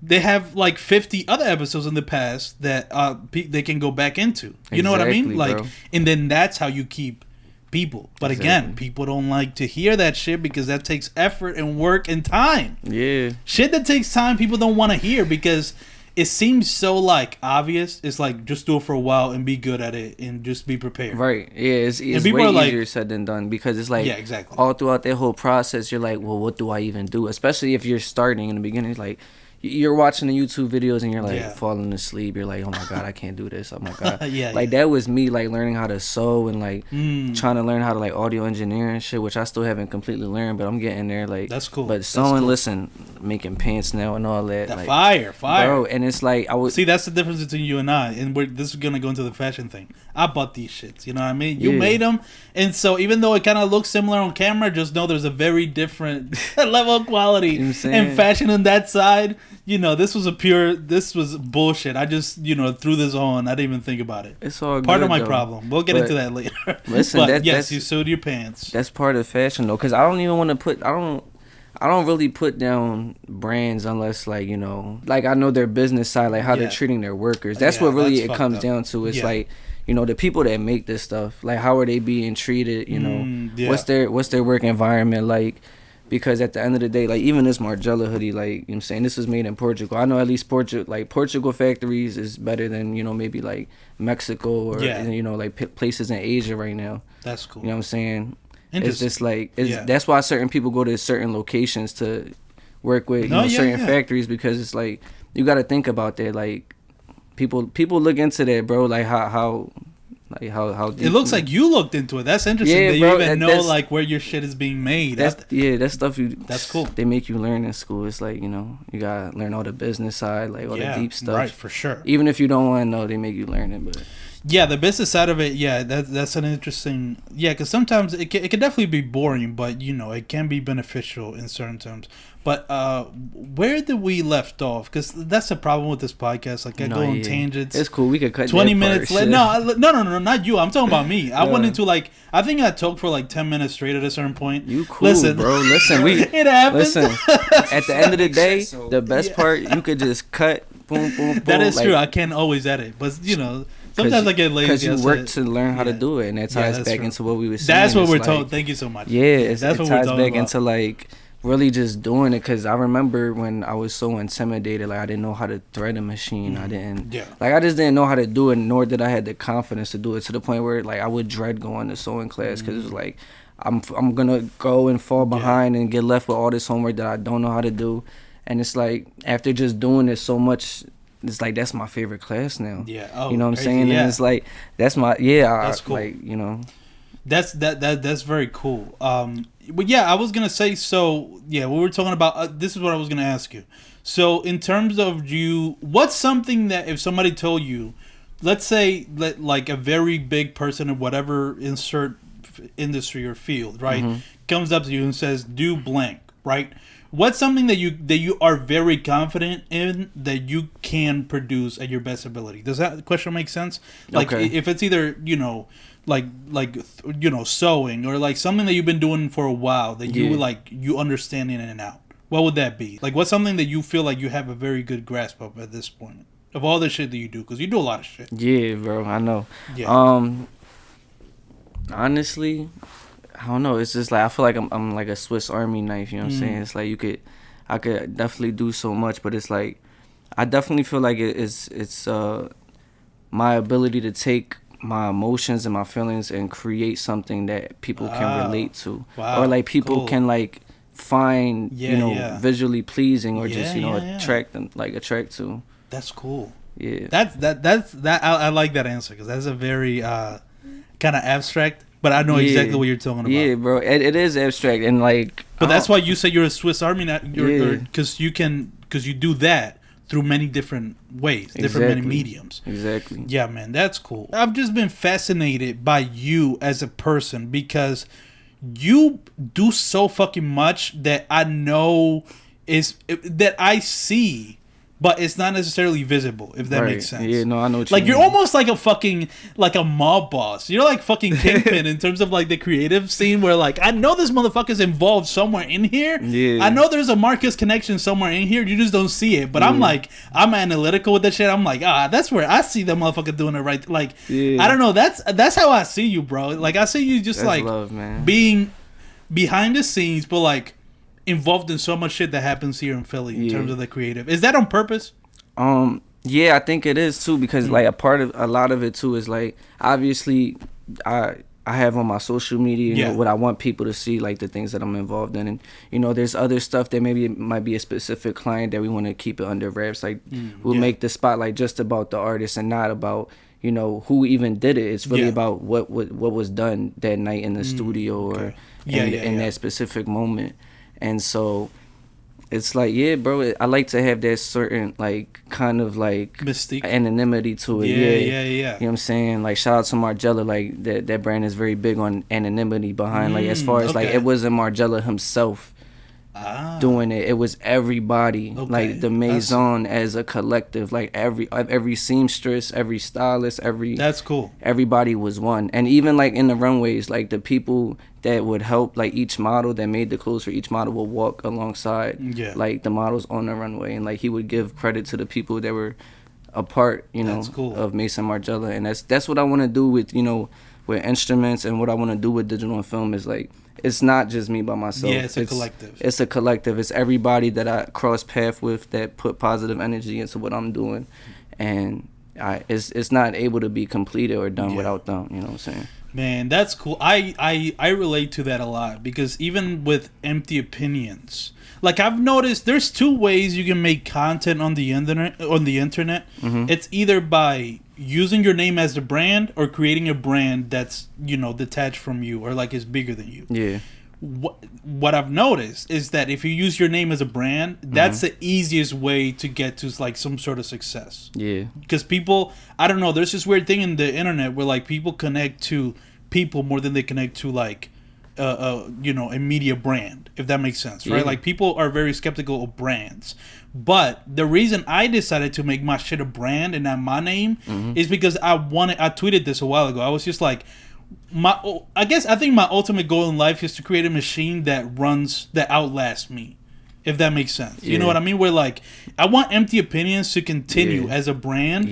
they have like 50 other episodes in the past that they can go back into. You know what I mean? Like, bro. And then that's how you keep people. But again, people don't like to hear that shit because that takes effort and work and time. Yeah. Shit that takes time, people don't want to hear because it seems so like obvious. It's like just do it for a while and be good at it and just be prepared. Right. Yeah. It's way easier said than done, because it's like all throughout that whole process, you're like, well, what do I even do? Especially if you're starting in the beginning, it's like you're watching the YouTube videos and you're like falling asleep. You're like, oh my God, I can't do this. Oh my God. That was me like learning how to sew and like trying to learn how to like audio engineer and shit, which I still haven't completely learned, but I'm getting there. Like, that's cool. But sewing, listen, making pants now and all that. Like, fire. Bro, and it's like, I would see, that's the difference between you and I. And this is going to go into the fashion thing. I bought these shits. You know what I mean? You made them. And so even though it kind of looks similar on camera, just know there's a very different level of quality and fashion on that side. You know, this was bullshit. I just, threw this on. I didn't even think about it. It's all part good, of my though. problem. We'll get into that later. Listen, but yes, you sewed your pants. That's part of fashion, though, because I don't even want to put. I don't really put down brands unless, like, like I know their business side, like how they're treating their workers. That's what really it comes down to. It's like, the people that make this stuff, like how are they being treated? What's their work environment like? Because at the end of the day, like even this Margiela hoodie, like I'm saying, this was made in Portugal. I know at least Portugal factories is better than maybe like Mexico or like places in Asia right now. That's cool. You know what I'm saying? It's just like that's why certain people go to certain locations to work with certain factories, because it's like you got to think about that. Like people look into that, bro. Like how it looks like you looked into it. That's interesting. Yeah, that bro, you even know like where your shit is being made. That's stuff that's cool. They make you learn in school. It's like you gotta learn all the business side, like all the deep stuff. Right, for sure. Even if you don't want to know, they make you learn it. But the business side of it, that's an interesting. Because sometimes it can definitely be boring, but it can be beneficial in certain terms. But where did we left off? Because that's the problem with this podcast. Like I go on tangents. It's cool. We could cut 20 minutes later. No, not you. I'm talking about me. I went into I think I talked for like 10 minutes straight at a certain point. You cool, bro. Listen, it happens. Listen, at the end of the day, the best part, you could just cut. Boom, boom, boom. That is true. I can't always edit, but sometimes I get lazy. Because you work to learn how to do it, and that ties back into what we were saying. That's what we're told. Thank you so much. Yeah, it ties back into like really just doing it. Because I remember when I was so intimidated, like I didn't know how to thread a machine. I didn't. Like I just didn't know how to do it, nor did I have the confidence to do it, to the point where like I would dread going to sewing class because it was like I'm gonna go and fall behind and get left with all this homework that I don't know how to do. And it's like after just doing it so much, it's like that's my favorite class now. You know what I'm saying? And it's like that's my that's cool. Like that's very cool. But I was gonna say, so we were talking about this is what I was gonna ask you. So in terms of what's something that if somebody told you, let's say like a very big person in whatever insert industry or field, right, comes up to you and says do blank, right? What's something that you are very confident in that you can produce at your best ability? Does that question make sense? Like if it's either sewing or like something that you've been doing for a while that you understand in and out. What would that be? Like what's something that you feel like you have a very good grasp of at this point of all the shit that you do? Because you do a lot of shit. Yeah, bro, I know. Honestly, I don't know. It's just like I feel like I'm like a Swiss Army knife. You know what I'm saying? It's like I could definitely do so much, but it's like I definitely feel like it's my ability to take my emotions and my feelings and create something that people can relate to, or like people can like find visually pleasing, or just attract to. That's cool. Yeah. That's I like that answer because that's a very kind of abstract. But I know exactly what you're talking about. Yeah, bro. It is abstract and like. But that's why you say you're a Swiss Army knife, because you do that through many different ways, many mediums. Exactly. Yeah, man, that's cool. I've just been fascinated by you as a person because you do so fucking much that I know that I see. But it's not necessarily visible, if that makes sense. Yeah, no, I know what you mean. Like, you're almost like a mob boss. You're like fucking Kingpin in terms of, like, the creative scene where, like, I know this motherfucker's involved somewhere in here. Yeah. I know there's a Marcus connection somewhere in here. You just don't see it. But I'm analytical with that shit. I'm like, that's where I see that motherfucker doing it right. Like, I don't know. That's how I see you, bro. Like, I see you just, that's love, man. Being behind the scenes, but, like, involved in so much shit that happens here in Philly in terms of the creative. Is that on purpose? Yeah, I think it is too, because like a lot of it too is like obviously I I have on my social media, you know, what I want people to see, like the things that I'm involved in. And, you know, there's other stuff that maybe it might be a specific client that we want to keep it under wraps. Like we'll make the spotlight just about the artist and not about, you know, who even did it. It's really about what was done that night in the studio or in that specific moment. And so it's like, yeah, bro, I like to have that certain, like, kind of, like, mystique, anonymity to it. Yeah. You know what I'm saying? Like, shout out to Margella. Like, that brand is very big on anonymity behind, like, as far as, like, it wasn't Margella himself doing it. It was everybody, like, the Maison as a collective. Like, every seamstress, every stylist, That's cool. Everybody was one. And even, like, in the runways, like, the people that would help, like, each model that made the clothes for each model would walk alongside like the models on the runway, and like he would give credit to the people that were a part, you know, of Maison Margiela. And that's what I want to do with, you know, with instruments, and what I want to do with digital and film is, like, it's not just me by myself. It's a collective. It's a collective. It's everybody that I cross path with that put positive energy into what I'm doing, and it's not able to be completed or done without them. You know what I'm saying? Man, that's cool. I relate to that a lot, because even with Empty Opinions, like, I've noticed there's two ways you can make content on the internet. It's either by using your name as the brand, or creating a brand that's, you know, detached from you, or like is bigger than you. Yeah. What I've noticed is that if you use your name as a brand, that's the easiest way to get to, like, some sort of success. Yeah. Because people, I don't know, there's this weird thing in the internet where, like, people connect to people more than they connect to, like, you know, a media brand, if that makes sense, right? Like, people are very skeptical of brands. But the reason I decided to make my shit a brand and not my name is because I tweeted this a while ago. I was just like, I think my ultimate goal in life is to create a machine that outlasts me, if that makes sense. You know what I mean? Where, like, I want Empty Opinions to continue as a brand.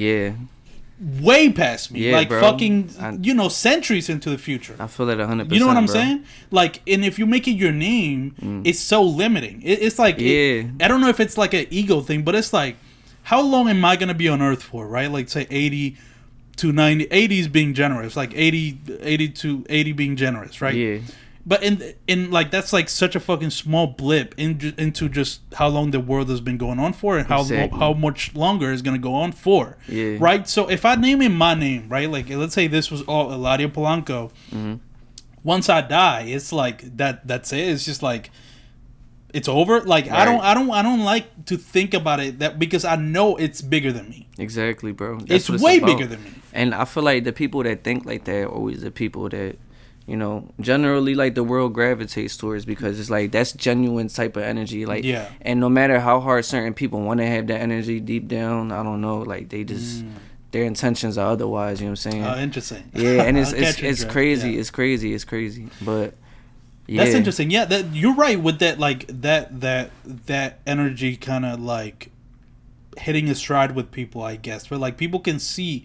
Way past me, like, bro, fucking, you know, centuries into the future. I feel that 100%. You know what I'm saying? Like, and if you make it your name, it's so limiting. It's like, I don't know if it's like an ego thing, but it's like, how long am I gonna be on Earth for, right? Like, say 80 to 90, 80 is being generous, like 80 to 80 being generous, right? Yeah. But in like, that's like such a fucking small blip into just how long the world has been going on for, and how much longer is gonna go on for, right? So if I name in my name, right, like, let's say this was all Eladio Polanco, once I die, it's like that's it. It's just like, it's over. Like, I don't like to think about it, that, because I know it's bigger than me. Exactly, bro. That's it's way bigger than me. And I feel like the people that think like that are always the people that, you know, generally, like, the world gravitates towards, because it's like, that's genuine type of energy. Like, and no matter how hard certain people want to have that energy deep down, I don't know, like, they just their intentions are otherwise. You know what I'm saying? Oh, interesting. Yeah, and it's crazy. Yeah. It's crazy. But yeah, that's interesting. Yeah, that you're right with that. Like, that energy kind of, like, hitting a stride with people, I guess, where, like, people can see.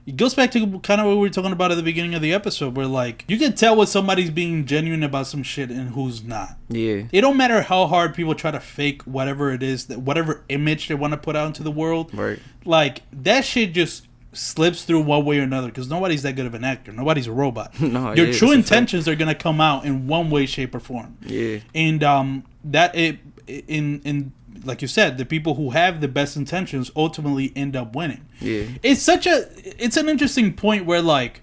It goes back to kind of what we were talking about at the beginning of the episode, where, like, you can tell when somebody's being genuine about some shit and who's not. Yeah. It don't matter how hard people try to fake whatever it is, whatever image they want to put out into the world. Right. Like, that shit just slips through one way or another, because nobody's that good of an actor. Nobody's a robot. No, your true intentions are going to come out in one way, shape, or form. Yeah. And in like you said, the people who have the best intentions ultimately end up winning. Yeah. It's an interesting point where, like,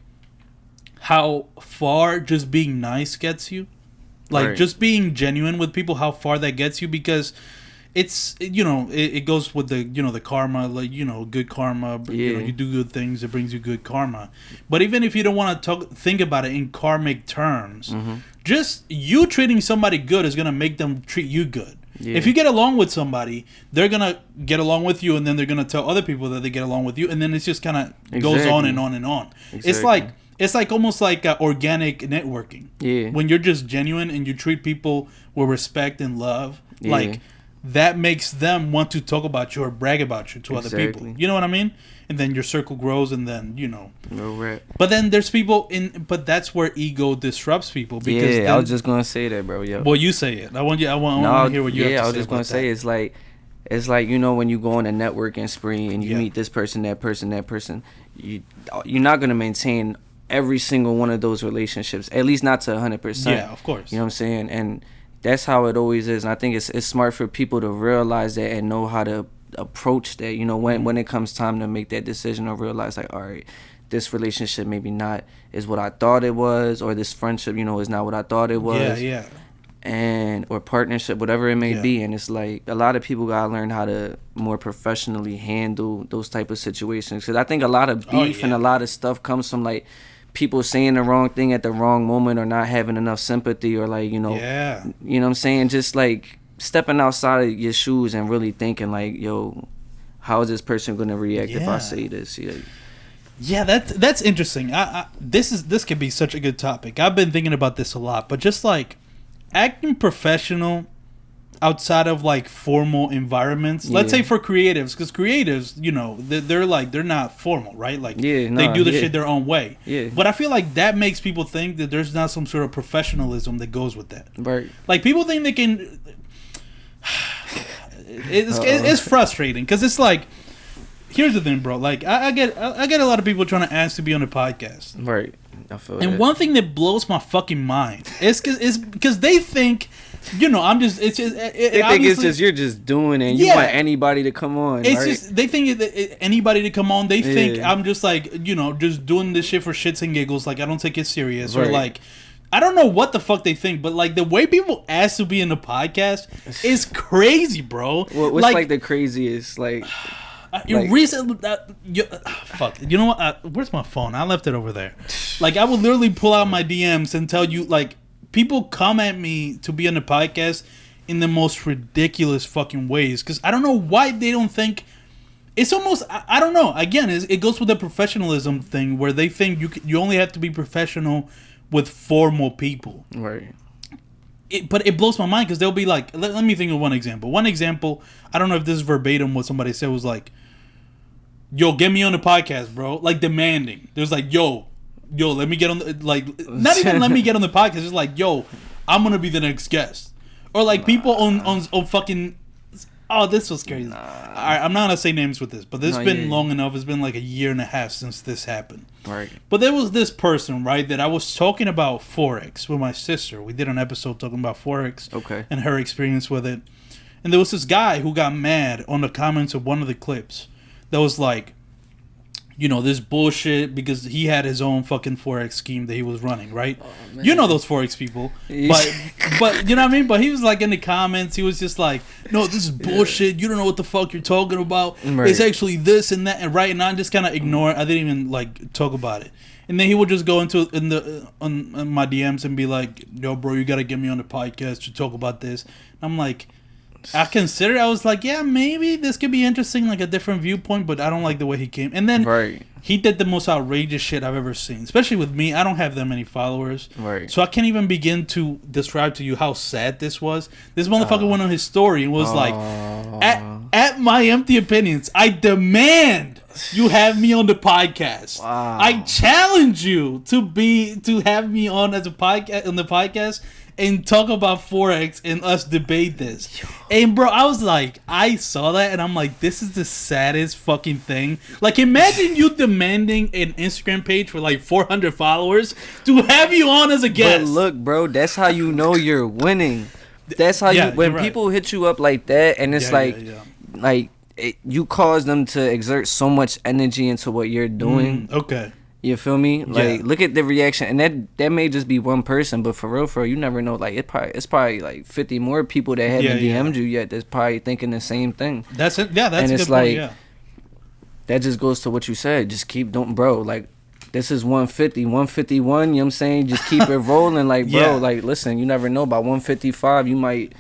how far just being nice gets you. Like, just being genuine with people, how far that gets you, because it's, you know, it goes with the, you know, the karma, like, you know, good karma. You know, you do good things, it brings you good karma. But even if you don't want to think about it in karmic terms, just you treating somebody good is going to make them treat you good. Yeah. If you get along with somebody, they're going to get along with you, and then they're going to tell other people that they get along with you, and then it's just kind of goes on and on and on. Exactly. It's like almost like organic networking. Yeah. When you're just genuine and you treat people with respect and love, like, that makes them want to talk about you or brag about you to other people. You know what I mean? And then your circle grows, and then, you know. But then there's people but that's where ego disrupts people. Because I was just gonna say that, bro. Yeah. Well, you say it. I want to hear what you have to say. I was just gonna say it's like, you know, when you go on a networking spree and you meet this person, that person, you're not gonna maintain every single one of those relationships, at least not to 100%. Yeah, of course. You know what I'm saying? And that's how it always is. And I think it's smart for people to realize that and know how to approach that, you know, when it comes time to make that decision, or realize like, all right, this relationship maybe not is what I thought it was, or this friendship, you know, is not what I thought it was. Yeah. And or partnership, whatever it may be. And it's like a lot of people gotta learn how to more professionally handle those type of situations, because I think a lot of beef and a lot of stuff comes from like people saying the wrong thing at the wrong moment, or not having enough sympathy, or like, you know, you know what I'm saying, just like stepping outside of your shoes and really thinking like, yo, how is this person gonna react if I say this? Yeah, that's interesting. This could be such a good topic. I've been thinking about this a lot, but just like acting professional outside of like formal environments. Let's say for creatives, because creatives, you know, they're not formal, right? Like they do the shit their own way. Yeah. But I feel like that makes people think that there's not some sort of professionalism that goes with that. Right. Like people think they can. It's frustrating because it's like, here's the thing, bro. Like I get a lot of people trying to ask to be on the podcast. Right. I feel and one thing that blows my fucking mind is because they think, you know, I'm just. It's just. They think it's just you're just doing it. And you want anybody to come on. It's just they think anybody to come on. They think I'm just like, you know, just doing this shit for shits and giggles. Like I don't take it serious, or like I don't know what the fuck they think. But like the way people ask to be in the podcast is crazy, bro. What's like the craziest like. Recently, fuck. You know what? Where's my phone? I left it over there. Like, I would literally pull out my DMs and tell you, like, people come at me to be on the podcast in the most ridiculous fucking ways. Because I don't know why they don't think. It's almost, I don't know. Again, it goes with the professionalism thing where they think you only have to be professional with formal people. Right. But it blows my mind because they'll be like, let me think of one example. One example, I don't know if this is verbatim what somebody said, was like, yo, get me on the podcast, bro. Like demanding. There's like, yo, let me get on the, like, not even let me get on the podcast. It's like, yo, I'm going to be the next guest. Or like people on fucking, oh, this was crazy. All right, I'm not going to say names with this, but this has been long enough. It's been like a year and a half since this happened. Right. But there was this person, right, that I was talking about Forex with my sister. We did an episode talking about Forex. Okay. And her experience with it. And there was this guy who got mad on the comments of one of the clips that was like, you know, this bullshit, because he had his own fucking Forex scheme that he was running, right? Oh, you know those Forex people. But you know what I mean? But he was like in the comments, he was just like, no, this is bullshit. You don't know what the fuck you're talking about. Right. It's actually this and that. And right now, I just kind of ignore it. I didn't even like talk about it. And then he would just go into on my DMs and be like, yo, bro, you got to get me on the podcast to talk about this. And I'm like, I was like, yeah, maybe this could be interesting, like a different viewpoint, but I don't like the way he came. And then he did the most outrageous shit I've ever seen, especially with me. I don't have that many followers. Right. So I can't even begin to describe to you how sad this was. This motherfucker went on his story and was like, at my empty opinions, I demand you have me on the podcast. Wow. I challenge you to have me on as a podcast on the podcast and talk about Forex and us debate this. And bro, I was like, I saw that and I'm like, this is the saddest fucking thing. Like, imagine you demanding an Instagram page for like 400 followers to have you on as a guest. But look, bro, that's how you know you're winning. That's how when people hit you up like that, and it's like you cause them to exert so much energy into what you're doing. Okay. You feel me? Like, look at the reaction, and that may just be one person, but for real, you never know. Like, it's probably like 50 more people that haven't DM'd you yet that's probably thinking the same thing. That's it. Yeah, that's and a it's good like, point, that just goes to what you said. Just keep doing, bro. Like, this is 150, 151. You know what I'm saying? Just keep it rolling. Like, bro, like, listen, you never know. About 155, you might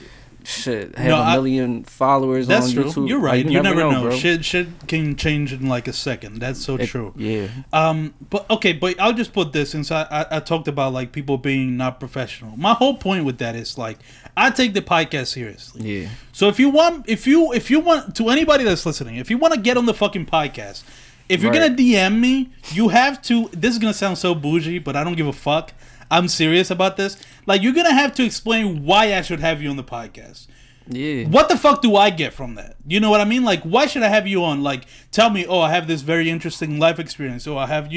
have a million followers on YouTube. That's true. You're right. Like, you never know. Shit can change in like a second. That's so true. Yeah. But I'll just put this, since I talked about like people being not professional. My whole point with that is like, I take the podcast seriously. Yeah. So if you want to anybody that's listening, if you want to get on the fucking podcast, if you're gonna DM me, you have to. This is gonna sound so bougie, but I don't give a fuck. I'm serious about this. Like, you're gonna have to explain why I should have you on the podcast. Yeah. What the fuck do I get from that? You know what I mean? Like, why should I have you on? Like, tell me, oh, I have this very interesting life experience. Oh, I have,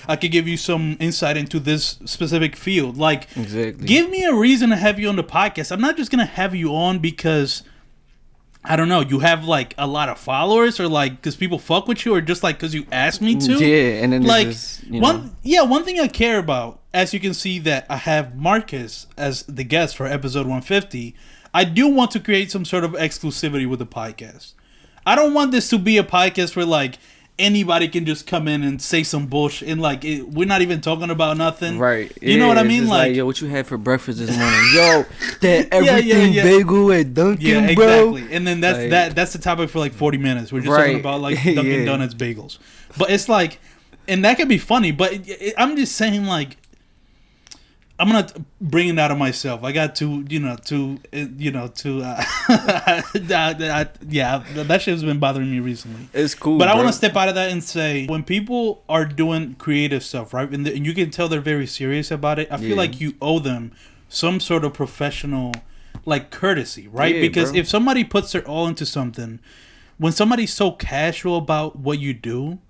I could give you some insight into this specific field. Like, exactly. Give me a reason to have you on the podcast. I'm not just going to have you on because, I don't know, you have, like, a lot of followers or, like, because people fuck with you or just, like, because you asked me to. Yeah, and then like, just, one thing I care about, as you can see that I have Marcus as the guest for episode 150, I do want to create some sort of exclusivity with the podcast. I don't want this to be a podcast where, like, anybody can just come in and say some bullshit and, like, we're not even talking about nothing. Right. You know what I mean? Like, yo, what you had for breakfast this morning? Yo, that everything bagel at Dunkin', bro. Exactly. And then that's the topic for, like, 40 minutes. We're just talking about, like, Dunkin' Donuts bagels. But it's like, and that could be funny, but I'm just saying, like, I'm gonna bring it out of myself. I got that shit has been bothering me recently. It's cool, but I want to step out of that and say, when people are doing creative stuff, right, and you can tell they're very serious about it. I feel like you owe them some sort of professional, like, courtesy, right? Yeah, because bro. if somebody puts their all into something, when somebody's so casual about what you do,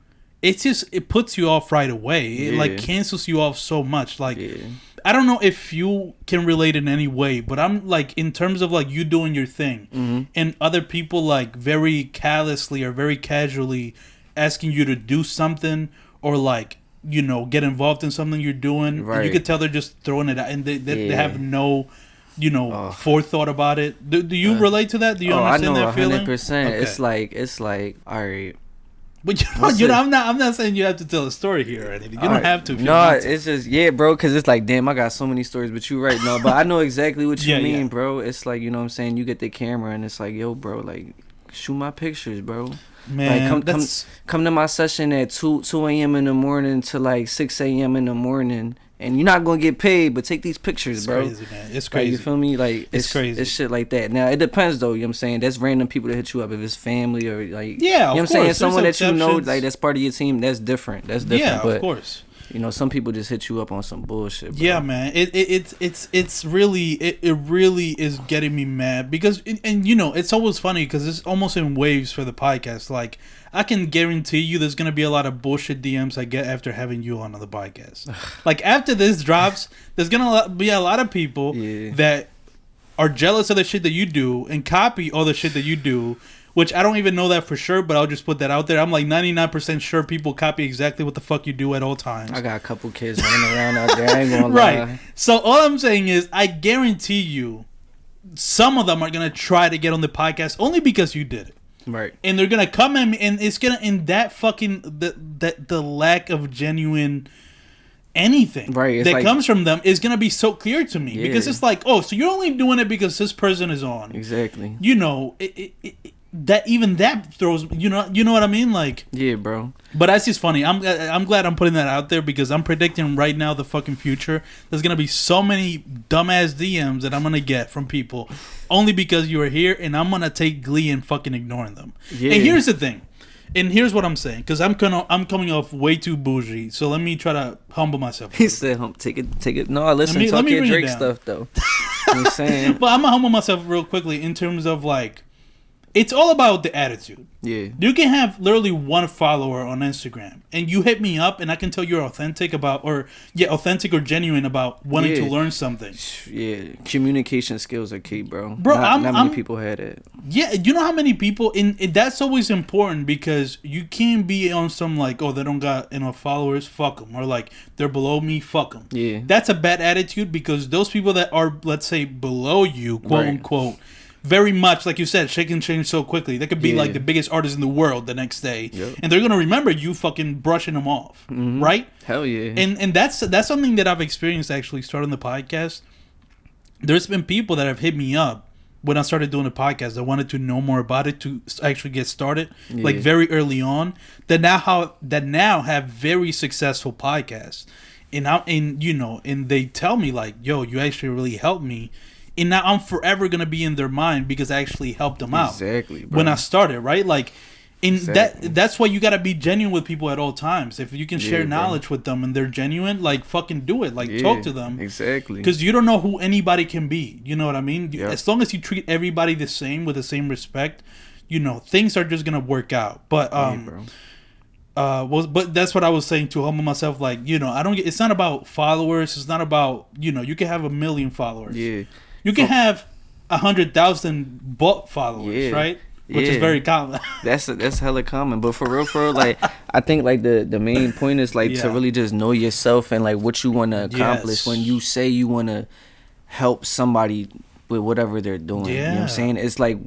it puts you off right away. It like cancels you off so much, like. Yeah. I don't know if you can relate in any way, but I'm like, in terms of like you doing your thing and other people like very callously or very casually asking you to do something or like, get involved in something you're doing. Right. And you could tell they're just throwing it out and they have no, forethought about it. Do you relate to that? Do you understand that feeling? 100%. Okay. It's like, all right. But I'm not saying you have to tell a story here or anything. You don't have to. It's just bro. Because it's like, damn, I got so many stories. But you right, no. But I know exactly what you mean, bro. It's like, you know what I'm saying. You get the camera and it's like, yo, bro, like, shoot my pictures, bro. Man, like, come to my session at 2 a.m. in the morning to like 6 a.m. in the morning. And you're not gonna get paid, but take these pictures, bro. It's crazy, man. It's crazy. Like, you feel me? Like, it's crazy. It's shit like that. Now, it depends, though. You know what I'm saying? That's random people that hit you up. If it's family or, like... Yeah, you know what I'm saying? Someone that you know, like, that's part of your team, that's different. Yeah, but, of course. Some people just hit you up on some bullshit, bro. Yeah, man. It's really is getting me mad. Because, and it's always funny because it's almost in waves for the podcast. Like, I can guarantee you there's going to be a lot of bullshit DMs I get after having you on the podcast. Like, after this drops, there's going to be a lot of people that are jealous of the shit that you do and copy all the shit that you do, which I don't even know that for sure, but I'll just put that out there. I'm like 99% sure people copy exactly what the fuck you do at all times. I got a couple kids running around out there. I ain't going to lie. Right. So all I'm saying is I guarantee you some of them are going to try to get on the podcast only because you did it. Right. And they're going to come at me and it's going to, in that fucking, the lack of genuine anything that like, comes from them is going to be so clear to me. Because it's like, oh, so you're only doing it because this person is on. Exactly. That throws, you know what I mean? Like, yeah, bro. But that's just funny. I'm glad I'm putting that out there because I'm predicting right now the fucking future. There's gonna be so many dumbass DMs that I'm gonna get from people only because you are here, and I'm gonna take glee in fucking ignoring them. Yeah. And here's the thing, and here's what I'm saying because I'm coming off way too bougie. So let me try to humble myself. He said, "Take it." No, listen, talk your Drake stuff though. I'm saying, but I'm gonna humble myself real quickly in terms of like. It's all about the attitude. Yeah. You can have literally one follower on Instagram and you hit me up and I can tell you're authentic or genuine about wanting to learn something. Yeah. Communication skills are key, bro. Not many people had it. Yeah. You know how many people, and that's always important because you can't be on some like, oh, they don't got enough followers, fuck them. Or like, they're below me, fuck them. Yeah. That's a bad attitude because those people that are, let's say, below you, quote unquote, very much, like you said, shit can change so quickly. They could be like the biggest artist in the world the next day, and they're gonna remember you fucking brushing them off, right? Hell yeah. And that's something that I've experienced actually starting the podcast. There's been people that have hit me up when I started doing the podcast that wanted to know more about it to actually get started, like very early on. That now have very successful podcasts, and they tell me like, "Yo, you actually really helped me." And now I'm forever going to be in their mind because I actually helped them out. Exactly, bro. When I started, right? Like, And that's why you gotta be genuine with people at all times. If you can share knowledge with them and they're genuine, like fucking do it. Like talk to them. Exactly. Because you don't know who anybody can be. You know what I mean? Yep. As long as you treat everybody the same with the same respect, things are just gonna work out. But but that's what I was saying to humble myself. Like I don't get. It's not about followers. It's not about you can have 1 million followers. Yeah. You can have 100,000 bot followers, right? Which is very common. That's hella common. But for real, like I think like the main point is like to really just know yourself and like what you want to accomplish when you say you want to help somebody with whatever they're doing. You know what I'm saying? It's like,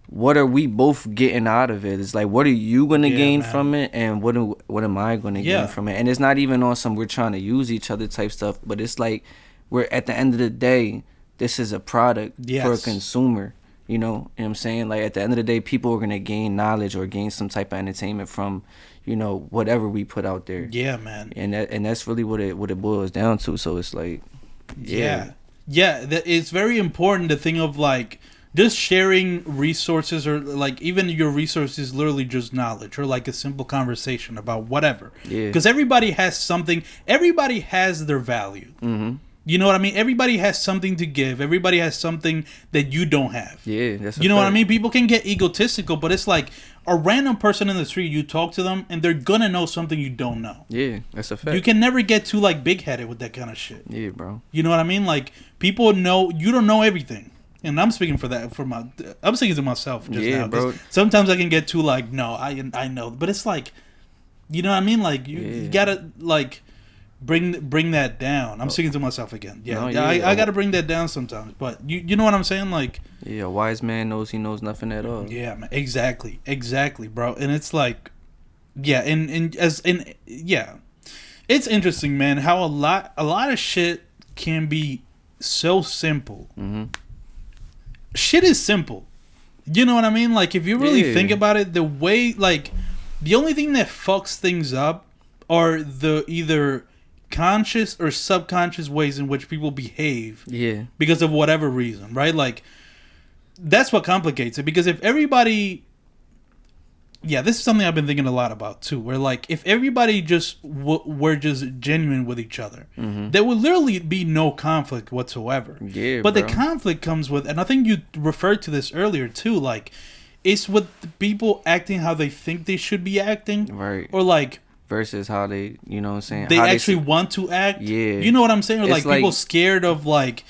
what are we both getting out of it? It's like, what are you going to gain from it, and what am I going to gain from it? And it's not even on some we're trying to use each other type stuff, but it's like we're at the end of the day, this is a product for a consumer. You know what I'm saying? Like at the end of the day, people are gonna gain knowledge or gain some type of entertainment from, whatever we put out there. Yeah, man. And that's really what it boils down to. So it's like, it's very important to think of like just sharing resources, or like even your resources, literally just knowledge or like a simple conversation about whatever. Yeah. Because everybody has something. Everybody has their value. Mm-hmm. You know what I mean? Everybody has something to give. Everybody has something that you don't have. Yeah, that's you know what I mean? People can get egotistical, but it's like a random person in the street, you talk to them, and they're gonna know something you don't know. Yeah, that's a fact. You can never get too like big-headed with that kind of shit. Yeah, bro. You know what I mean? Like people know you don't know everything. And I'm speaking I'm speaking to myself just now. Bro. Sometimes I can get too like, no, I know. But it's like, you know what I mean? Like you gotta like bring that down. I'm speaking to myself again. Yeah, no, I got to bring that down sometimes. But you know what I'm saying? Like, a wise man knows he knows nothing at all. Yeah, man, exactly, bro. And it's like, it's interesting, man. How a lot of shit can be so simple. Mm-hmm. Shit is simple. You know what I mean? Like, if you really think about it, the way, like, the only thing that fucks things up are the either conscious or subconscious ways in which people behave because of whatever reason, right? Like that's what complicates it, because if everybody this is something I've been thinking a lot about too, where like if everybody just were just genuine with each other, there would literally be no conflict whatsoever. But the conflict comes with, and I think you referred to this earlier too, like it's with the people acting how they think they should be acting, right? Or like versus how they, you know what I'm saying? They actually want to act. Yeah. You know what I'm saying? Or like people scared of like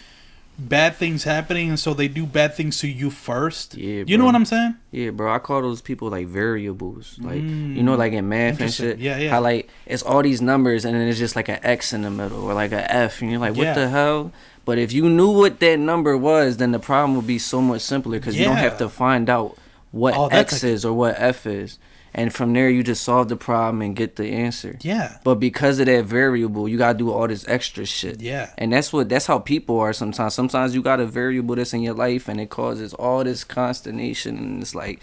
bad things happening, and so they do bad things to you first. Yeah. Bro. You know what I'm saying? Yeah, bro. I call those people like variables. Like, like in math and shit. Yeah. How like it's all these numbers and then it's just like an X in the middle or like an F, and you're like, what the hell? But if you knew what that number was, then the problem would be so much simpler, because you don't have to find out what X is or what F is. And from there, you just solve the problem and get the answer. Yeah. But because of that variable, you gotta do all this extra shit. Yeah. And that's how people are sometimes. Sometimes you got a variable that's in your life, and it causes all this consternation. And it's like,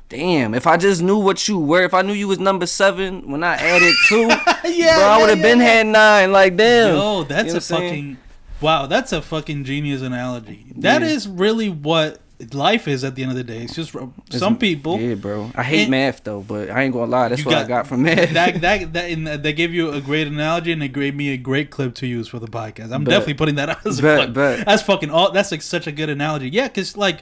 damn, if I just knew what you were, if I knew you was number 7 when I added 2, bro, I would have been had 9. Like, damn. Yo, that's that's a fucking genius analogy. That is really what life is at the end of the day. It's just some people. Yeah, bro. I hate math though, but I ain't gonna lie. That's what I got from math. That gave you a great analogy, and it gave me a great clip to use for the podcast. I'm definitely putting that out. That's fucking all. That's like such a good analogy. Yeah, because like.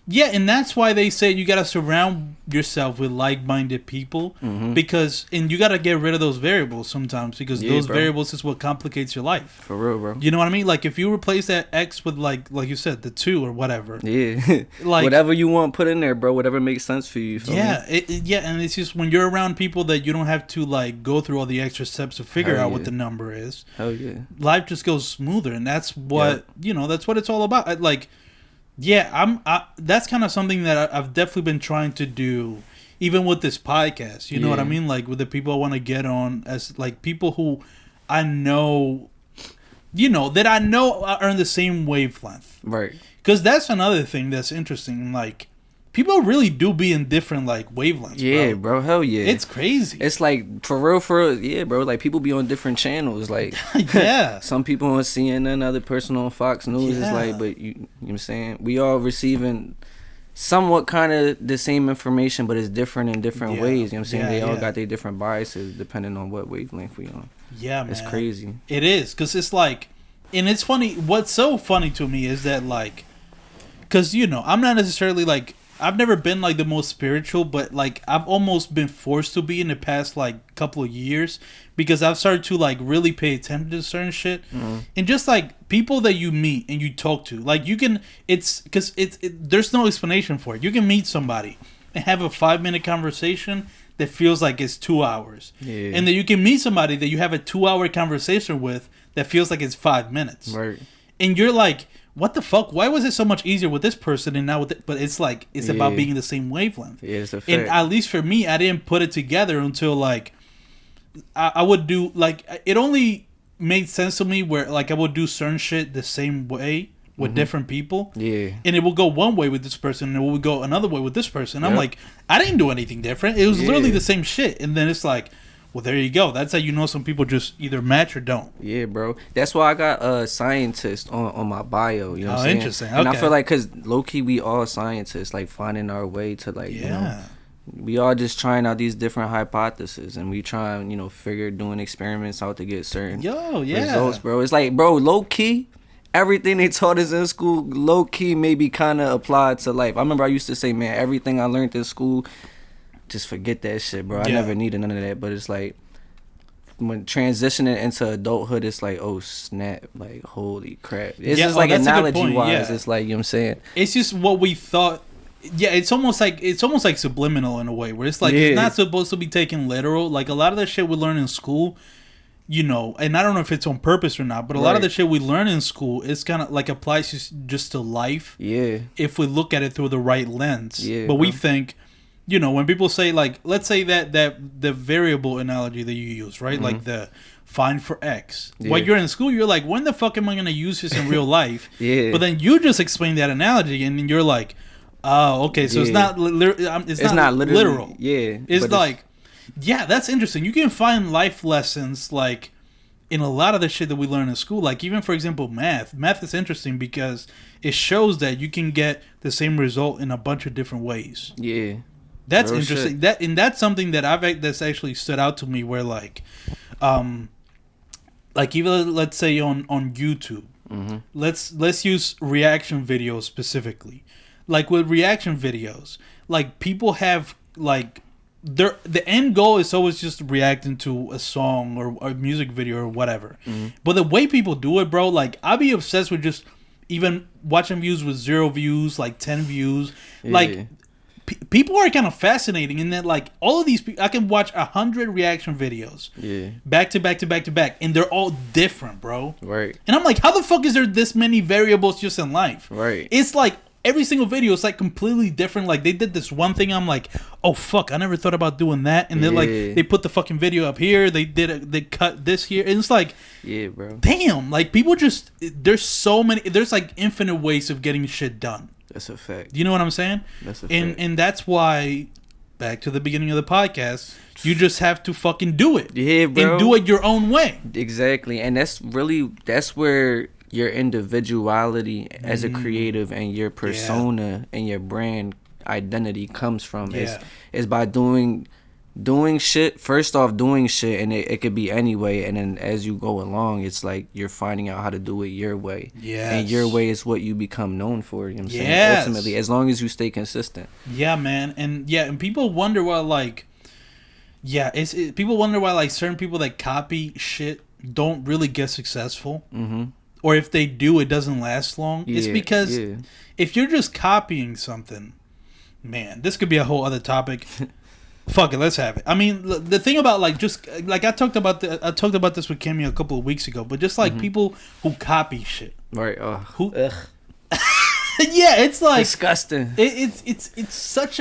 Yeah, and that's why they say you gotta surround yourself with like-minded people, because you gotta get rid of those variables sometimes, because those variables is what complicates your life. For real, bro. You know what I mean? Like if you replace that X with like you said, the 2 or whatever. Yeah. Like whatever you want, put in there, bro. Whatever makes sense for you. And it's just when you're around people that you don't have to like go through all the extra steps to figure out what the number is. Hell yeah. Life just goes smoother, and that's what that's what it's all about. That's kind of something that I've definitely been trying to do, even with this podcast. You know what I mean? Like with the people I want to get on, as like people who I know, that I know are in the same wavelength. Right. Because that's another thing that's interesting. Like people really do be in different like wavelengths. Yeah, bro. Hell yeah. It's crazy. It's like for real. Yeah, bro. Like people be on different channels. Like some people on CNN, other person on Fox News. It's like, but you know what I'm saying? We all receiving somewhat kind of the same information, but it's different in different ways. You know what I'm saying? They all got their different biases depending on what wavelength we on. Yeah, man. It's crazy. It is, because it's like, and it's funny. What's so funny to me is that, like, because, you know, I'm not necessarily, like, I've never been, like, the most spiritual, but, like, I've almost been forced to be in the past, like, couple of years, because I've started to, like, really pay attention to certain shit. Mm-hmm. And just, like, people that you meet and you talk to, like, you can, it's, because there's no explanation for it. You can meet somebody and have a 5-minute conversation that feels like it's 2 hours. Yeah. And then you can meet somebody that you have a 2-hour conversation with that feels like it's 5 minutes. Right. And you're like, what the fuck? Why was it so much easier with this person and now with it? But it's like, it's about being the same wavelength. Yeah, it's a fact. And at least for me, I didn't put it together until, like, I would do, like, it only made sense to me where, like, I would do certain shit the same way with different people. Yeah. And it will go one way with this person and it will go another way with this person. Yep. I'm like, I didn't do anything different. It was literally the same shit. And then it's like, well, there you go. That's how you know some people just either match or don't. Yeah, bro. That's why I got a scientist on my bio. You know what I'm saying? Interesting. Okay. And I feel like, because low-key, we all scientists, like, finding our way to, like, you know, we all just trying out these different hypotheses, and we trying, you know, doing experiments out to get certain results, bro. It's like, bro, low-key, everything they taught us in school, low-key, maybe kind of applied to life. I remember I used to say, man, everything I learned in school, just forget that shit, bro. I never needed none of that. But it's like, when transitioning into adulthood, it's like, oh snap, like, holy crap. It's just like, analogy wise, it's like, you know what I'm saying? It's just what we thought. Yeah, it's almost like subliminal in a way, where it's like, it's not supposed to be taken literal. Like, a lot of that shit we learn in school, you know, and I don't know if it's on purpose or not, but a lot of the shit we learn in school is kind of like applies just to life. Yeah. If we look at it through the right lens. Yeah. But we think, you know, when people say, like, let's say that the variable analogy that you use, right? Mm-hmm. Like the find for X. Yeah. While you're in school, you're like, when the fuck am I going to use this in real life? Yeah. But then you just explain that analogy, and then you're like, oh, okay, so it's not literal. Yeah. It's like, yeah, that's interesting. You can find life lessons, like, in a lot of the shit that we learn in school. Like, even, for example, math. Math is interesting because it shows that you can get the same result in a bunch of different ways. Yeah. That's real interesting. Shit. That's something that that's actually stood out to me, where, like even, let's say, on YouTube, let's use reaction videos specifically. Like, with reaction videos, like, people have, like, the end goal is always just reacting to a song or a music video or whatever. But the way people do it, bro, like, I'll be obsessed with just even watching views with 0 views, like 10 views. Like, people are kind of fascinating in that, like, all of these people, I can watch 100 reaction videos back to back to back to back, and they're all different, bro. Right. And I'm like, how the fuck is there this many variables just in life? Right. It's like, every single video is, like, completely different. Like, they did this one thing, I'm like, oh fuck, I never thought about doing that. And then, like, they put the fucking video up here, they cut this here, and it's like, yeah, bro, damn, like, people just, there's like infinite ways of getting shit done. That's a fact. You know what I'm saying? That's a fact. And that's why, back to the beginning of the podcast, you just have to fucking do it. Yeah, bro. And do it your own way. Exactly. And that's where your individuality as a creative and your persona and your brand identity comes from. Is by doing shit. First off, doing shit, and it could be any way, and then as you go along, it's like you're finding out how to do it your way. Yeah. And your way is what you become known for, you know what I'm saying? Ultimately, as long as you stay consistent. Yeah, man. And people wonder why, like, people wonder why, like, certain people that copy shit don't really get successful. Or if they do, it doesn't last long. It's because if you're just copying something, man, this could be a whole other topic. Fuck it, let's have it. I mean, the thing about, like, just like I talked about this with Kimmy a couple of weeks ago, but just like people who copy shit, right? Yeah, it's like disgusting. It's such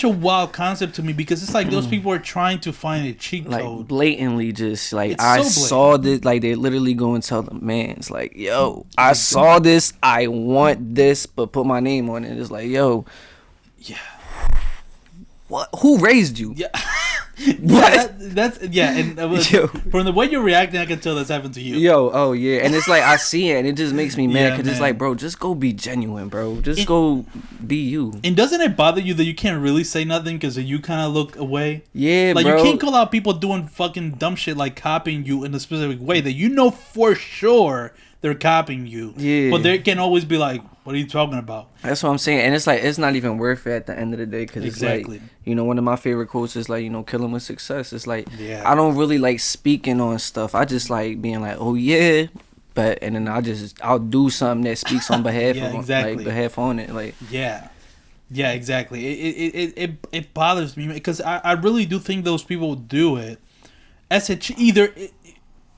a wild concept to me, because it's like those people are trying to find a cheat like, code, blatantly, just like, I saw this, like, they literally go and tell the man, it's like, yo, I saw this, I want this, but put my name on it. It's like, yo, yeah, what? Who raised you? Yeah. What? And from the way you're reacting, I can tell that's happened to you. Oh yeah, and it's like I see it, and it just makes me mad because it's like, bro, just go be genuine, bro. Just go be you. And doesn't it bother you that you can't really say nothing because you kind of look away? Yeah, like bro. You can't call out people doing fucking dumb shit like copying you in a specific way that you know for sure they're copying you. Yeah, but they can always be like, "What are you talking about?" That's what I'm saying, and it's like it's not even worth it at the end of the day because it's like, one of my favorite quotes is like, killing with success. It's like I don't really like speaking on stuff. I just like being like, oh yeah, and then I'll do something that speaks on behalf of like behalf on it, like yeah, exactly. It bothers me because I really do think those people do it as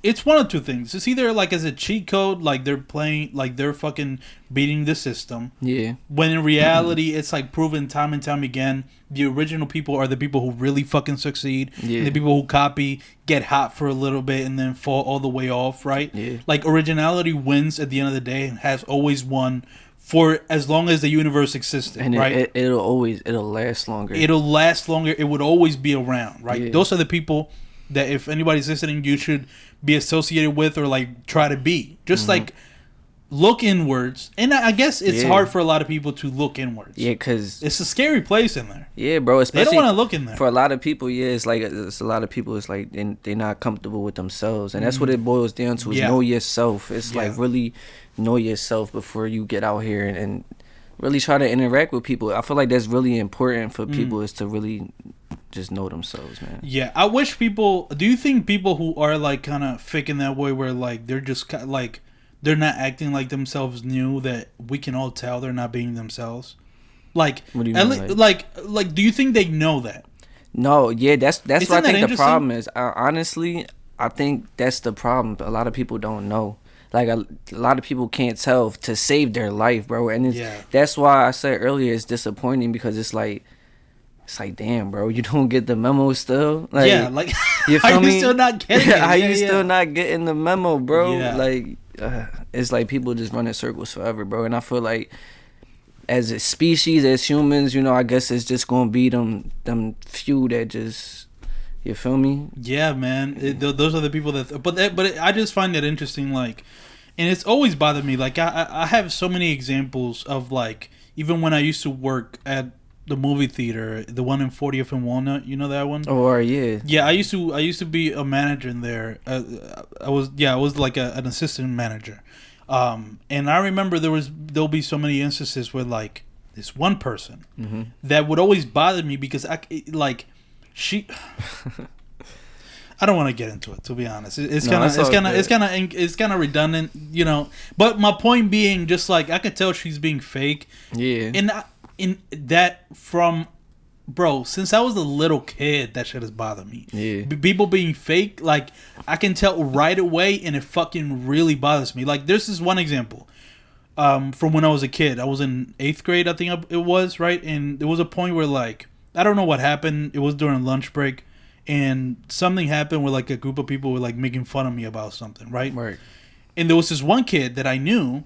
it's one of two things. It's either like as a cheat code, like they're playing, like they're fucking beating the system. Yeah. When in reality, it's like proven time and time again, the original people are the people who really fucking succeed. Yeah. And the people who copy get hot for a little bit and then fall all the way off, right? Yeah. Like originality wins at the end of the day and has always won for as long as the universe existed, and right? It'll last longer. It'll last longer. It would always be around, right? Yeah. Those are the people that if anybody's listening, you should be associated with or like try to be. Just like look inwards. And I guess it's hard for a lot of people to look inwards. Yeah, because it's a scary place in there. Yeah, bro. Especially they don't want to look in there. For a lot of people, it's like it's a lot of people. It's like they're not comfortable with themselves, and that's what it boils down to. Is know yourself. It's like really know yourself before you get out here and really try to interact with people. I feel like that's really important for people is to really just know themselves, man. Yeah, I wish people. Do you think people who are like kind of fake in that way, where like they're just like they're not acting like themselves, knew that we can all tell they're not being themselves? Like, what do you mean, like, do you think they know that? No, yeah, that's what I think the problem is. Honestly, I think that's the problem. A lot of people don't know. Like a lot of people can't tell to save their life, bro. And that's why I said earlier it's disappointing because it's like damn, bro, you don't get the memo still. Like, yeah, like you feel me? Still not getting it? How you still not getting the memo, bro? Yeah. Like it's like people just run in circles forever, bro. And I feel like as a species, as humans, I guess it's just gonna be them few that just. You feel me? Yeah, man. Those are the people that. But I just find that interesting. Like, and it's always bothered me. Like, I have so many examples of like even when I used to work at the movie theater, the one in 40th and Walnut. You know that one? Oh, yeah. Yeah, I used to be a manager in there. I was like an assistant manager. And I remember there'll be so many instances where like this one person that would always bother me because I don't want to get into it, to be honest. It's kind of redundant, But my point being, just like I could tell she's being fake. Yeah. And in that since I was a little kid, that shit has bothered me. Yeah. People being fake, like I can tell right away, and it fucking really bothers me. Like there's this one example. From when I was a kid, I was in 8th grade, I think it was, right? And there was a point where like. I don't know what happened. It was during lunch break, and something happened where like a group of people were like making fun of me about something, right? Right. And there was this one kid that I knew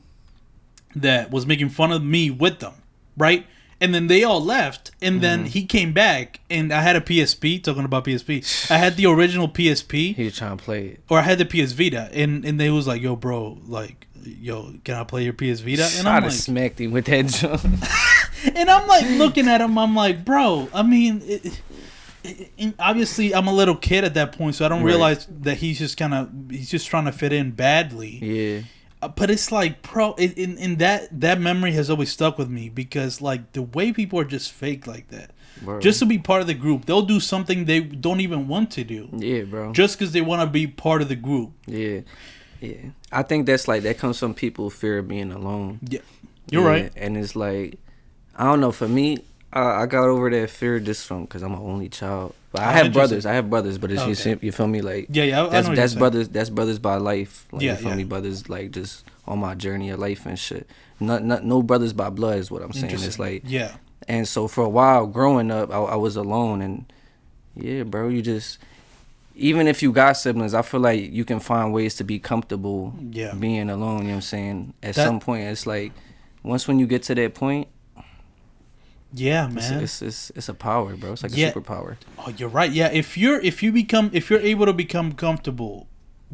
that was making fun of me with them, right? And then they all left, and then he came back, and I had a PSP. Talking about PSP, I had the original PSP. He was trying to play it, or I had the PS Vita, and they was like, "Yo, bro, like." Yo, can I play your PS Vita? And I'd have smacked him with that jump. And I'm like looking at him. I'm like, bro. I mean, obviously, I'm a little kid at that point, so I don't realize that he's just trying to fit in badly. Yeah. But it's like, bro, in that memory has always stuck with me because like the way people are just fake like that, just to be part of the group, they'll do something they don't even want to do. Yeah, bro. Just because they want to be part of the group. Yeah. Yeah, I think that's like that comes from people's fear of being alone. Yeah, you're right. And it's like, I don't know. For me, I got over that fear just from because I'm an only child. But I have brothers. But it's just you feel me like that's brothers. That's brothers by life. Like, you feel me? Brothers like just on my journey of life and shit. No brothers by blood is what I'm saying. It's like And so for a while growing up, I was alone and yeah, bro, you just. Even if you got siblings, I feel like you can find ways to be comfortable being alone, you know what I'm saying? At some point, it's like, once when you get to that point, Yeah, man. It's a power, bro. It's like a superpower. Oh, you're right. Yeah, if you're able to become comfortable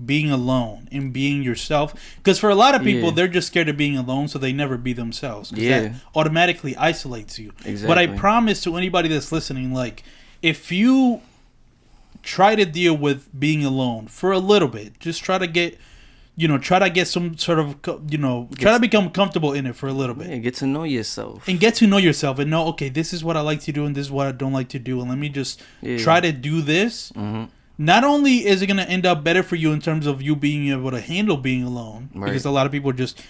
being alone and being yourself, because for a lot of people they're just scared of being alone, so they never be themselves. That automatically isolates you. Exactly. But I promise to anybody that's listening, like, if you try to deal with being alone for a little bit, just try to get some sort of, try to become comfortable in it for a little bit. Yeah, get to know yourself. And get to know yourself and know, okay, this is what I like to do and this is what I don't like to do. And let me just try to do this. Mm-hmm. Not only is it going to end up better for you in terms of you being able to handle being alone, because a lot of people are just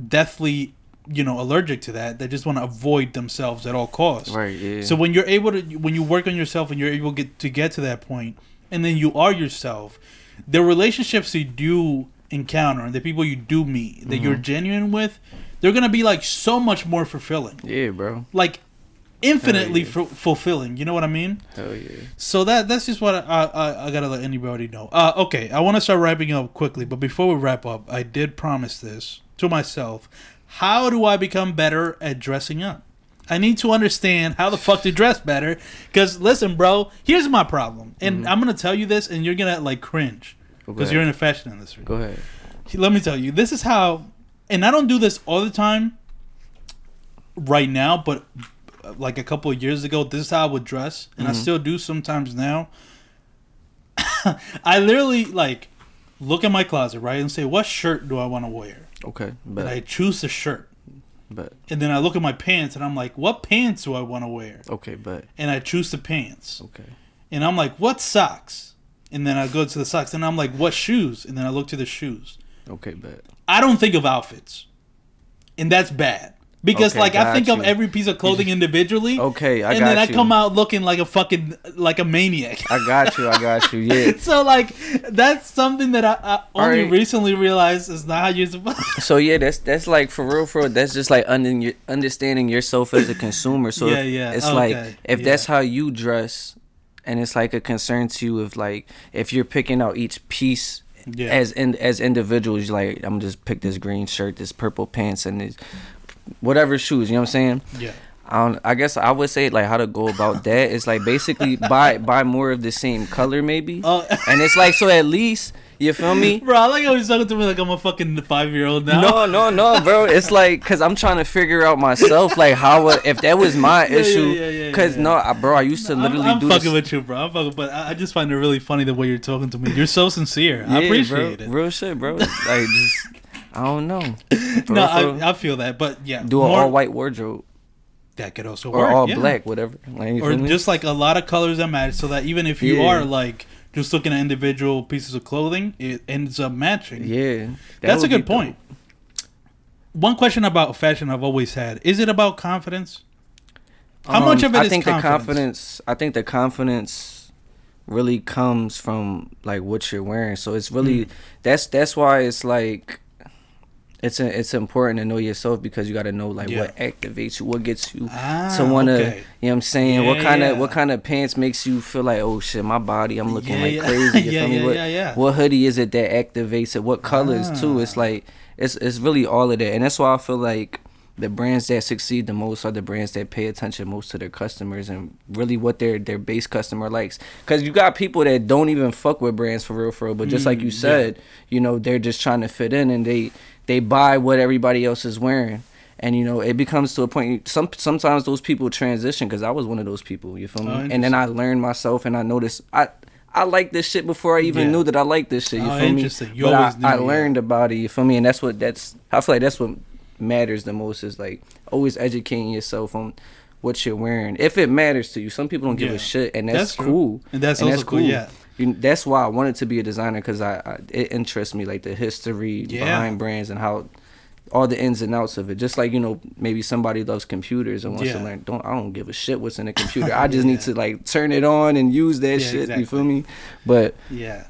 deathly, allergic to that. They just want to avoid themselves at all costs. Right, yeah. So when you work on yourself and you're able to get to that point, and then you are yourself, the relationships you do encounter and the people you do meet that you're genuine with, they're gonna be like so much more fulfilling. Yeah, bro. Like infinitely fulfilling. You know what I mean? Hell yeah. So that's just what I gotta let anybody know. Okay, I want to start wrapping up quickly, but before we wrap up, I did promise this to myself. How do I become better at dressing up? I need to understand how the fuck to dress better. Because listen, bro, here's my problem, and I'm gonna tell you this, and you're gonna like cringe. Because you're in the fashion industry. Go ahead. Let me tell you, this is how, and I don't do this all the time right now, but like a couple of years ago, this is how I would dress, and I still do sometimes now. I literally like look at my closet, right, and say, what shirt do I want to wear? Okay. Bet. And I choose the shirt. Bet. And then I look at my pants, and I'm like, what pants do I want to wear? Okay, bet. And I choose the pants. Okay. And I'm like, what socks? And then I go to the socks, and I'm like, what shoes? And then I look to the shoes. Okay, bet. I don't think of outfits. And that's bad. Because, I think of every piece of clothing individually. Okay, and then I come out looking like a maniac. I got you, yeah. So, that's something that I only recently realized is not how you're supposed to. So, yeah, that's like, for real, that's just like understanding yourself as a consumer. So, it's like, if that's how you dress, and it's like a concern to you if you're picking out each piece as individuals, like, I'm just pick this green shirt, this purple pants, and this whatever shoes, you know what I'm saying? Yeah. I guess I would say how to go about that is basically buy more of the same color maybe. And it's so at least, you feel me? Bro, I like how he's talking to me like I'm a fucking 5-year-old now. No, bro. It's because I'm trying to figure out myself, if that was my issue. Because, bro, I used to literally I'm do this. I'm fucking with you, bro. But I just find it really funny the way you're talking to me. You're so sincere. I appreciate it. Real shit, bro. I don't know. No, I feel that. But, yeah. Do an all-white wardrobe. That could also work. Or all black, whatever. Or just, a lot of colors that match so that even if you are, just looking at individual pieces of clothing, it ends up matching. Yeah. That's a good point. One question about fashion I've always had. Is it about confidence? How much of it is confidence? I think the confidence really comes from what you're wearing. So it's really that's why it's it's important to know yourself, because you got to know what activates you, what gets you to want to, you know what I'm saying, what kind of pants makes you feel like, oh shit, my body, I'm looking crazy, you feel me? What hoodie is it that activates it, what colors too? It's it's really all of that. And that's why I feel like the brands that succeed the most are the brands that pay attention most to their customers and really what their base customer likes. Because you got people that don't even fuck with brands for real, but just like you said, they're just trying to fit in, and they buy what everybody else is wearing. And, it becomes to a point, sometimes those people transition, because I was one of those people, you feel me? And then I learned myself, and I noticed, I like this shit before I even knew that I liked this shit, you feel me? But I learned about it, you feel me? And I feel like that's what matters the most, is always educating yourself on what you're wearing. If it matters to you. Some people don't give a shit, and that's cool. And that's also cool, yeah. That's why I wanted to be a designer, because it interests me, the history behind brands and how all the ins and outs of it. Just maybe somebody loves computers and wants to learn. I don't give a shit what's in a computer. I just need to turn it on and use that shit. Exactly. You feel me? But yeah,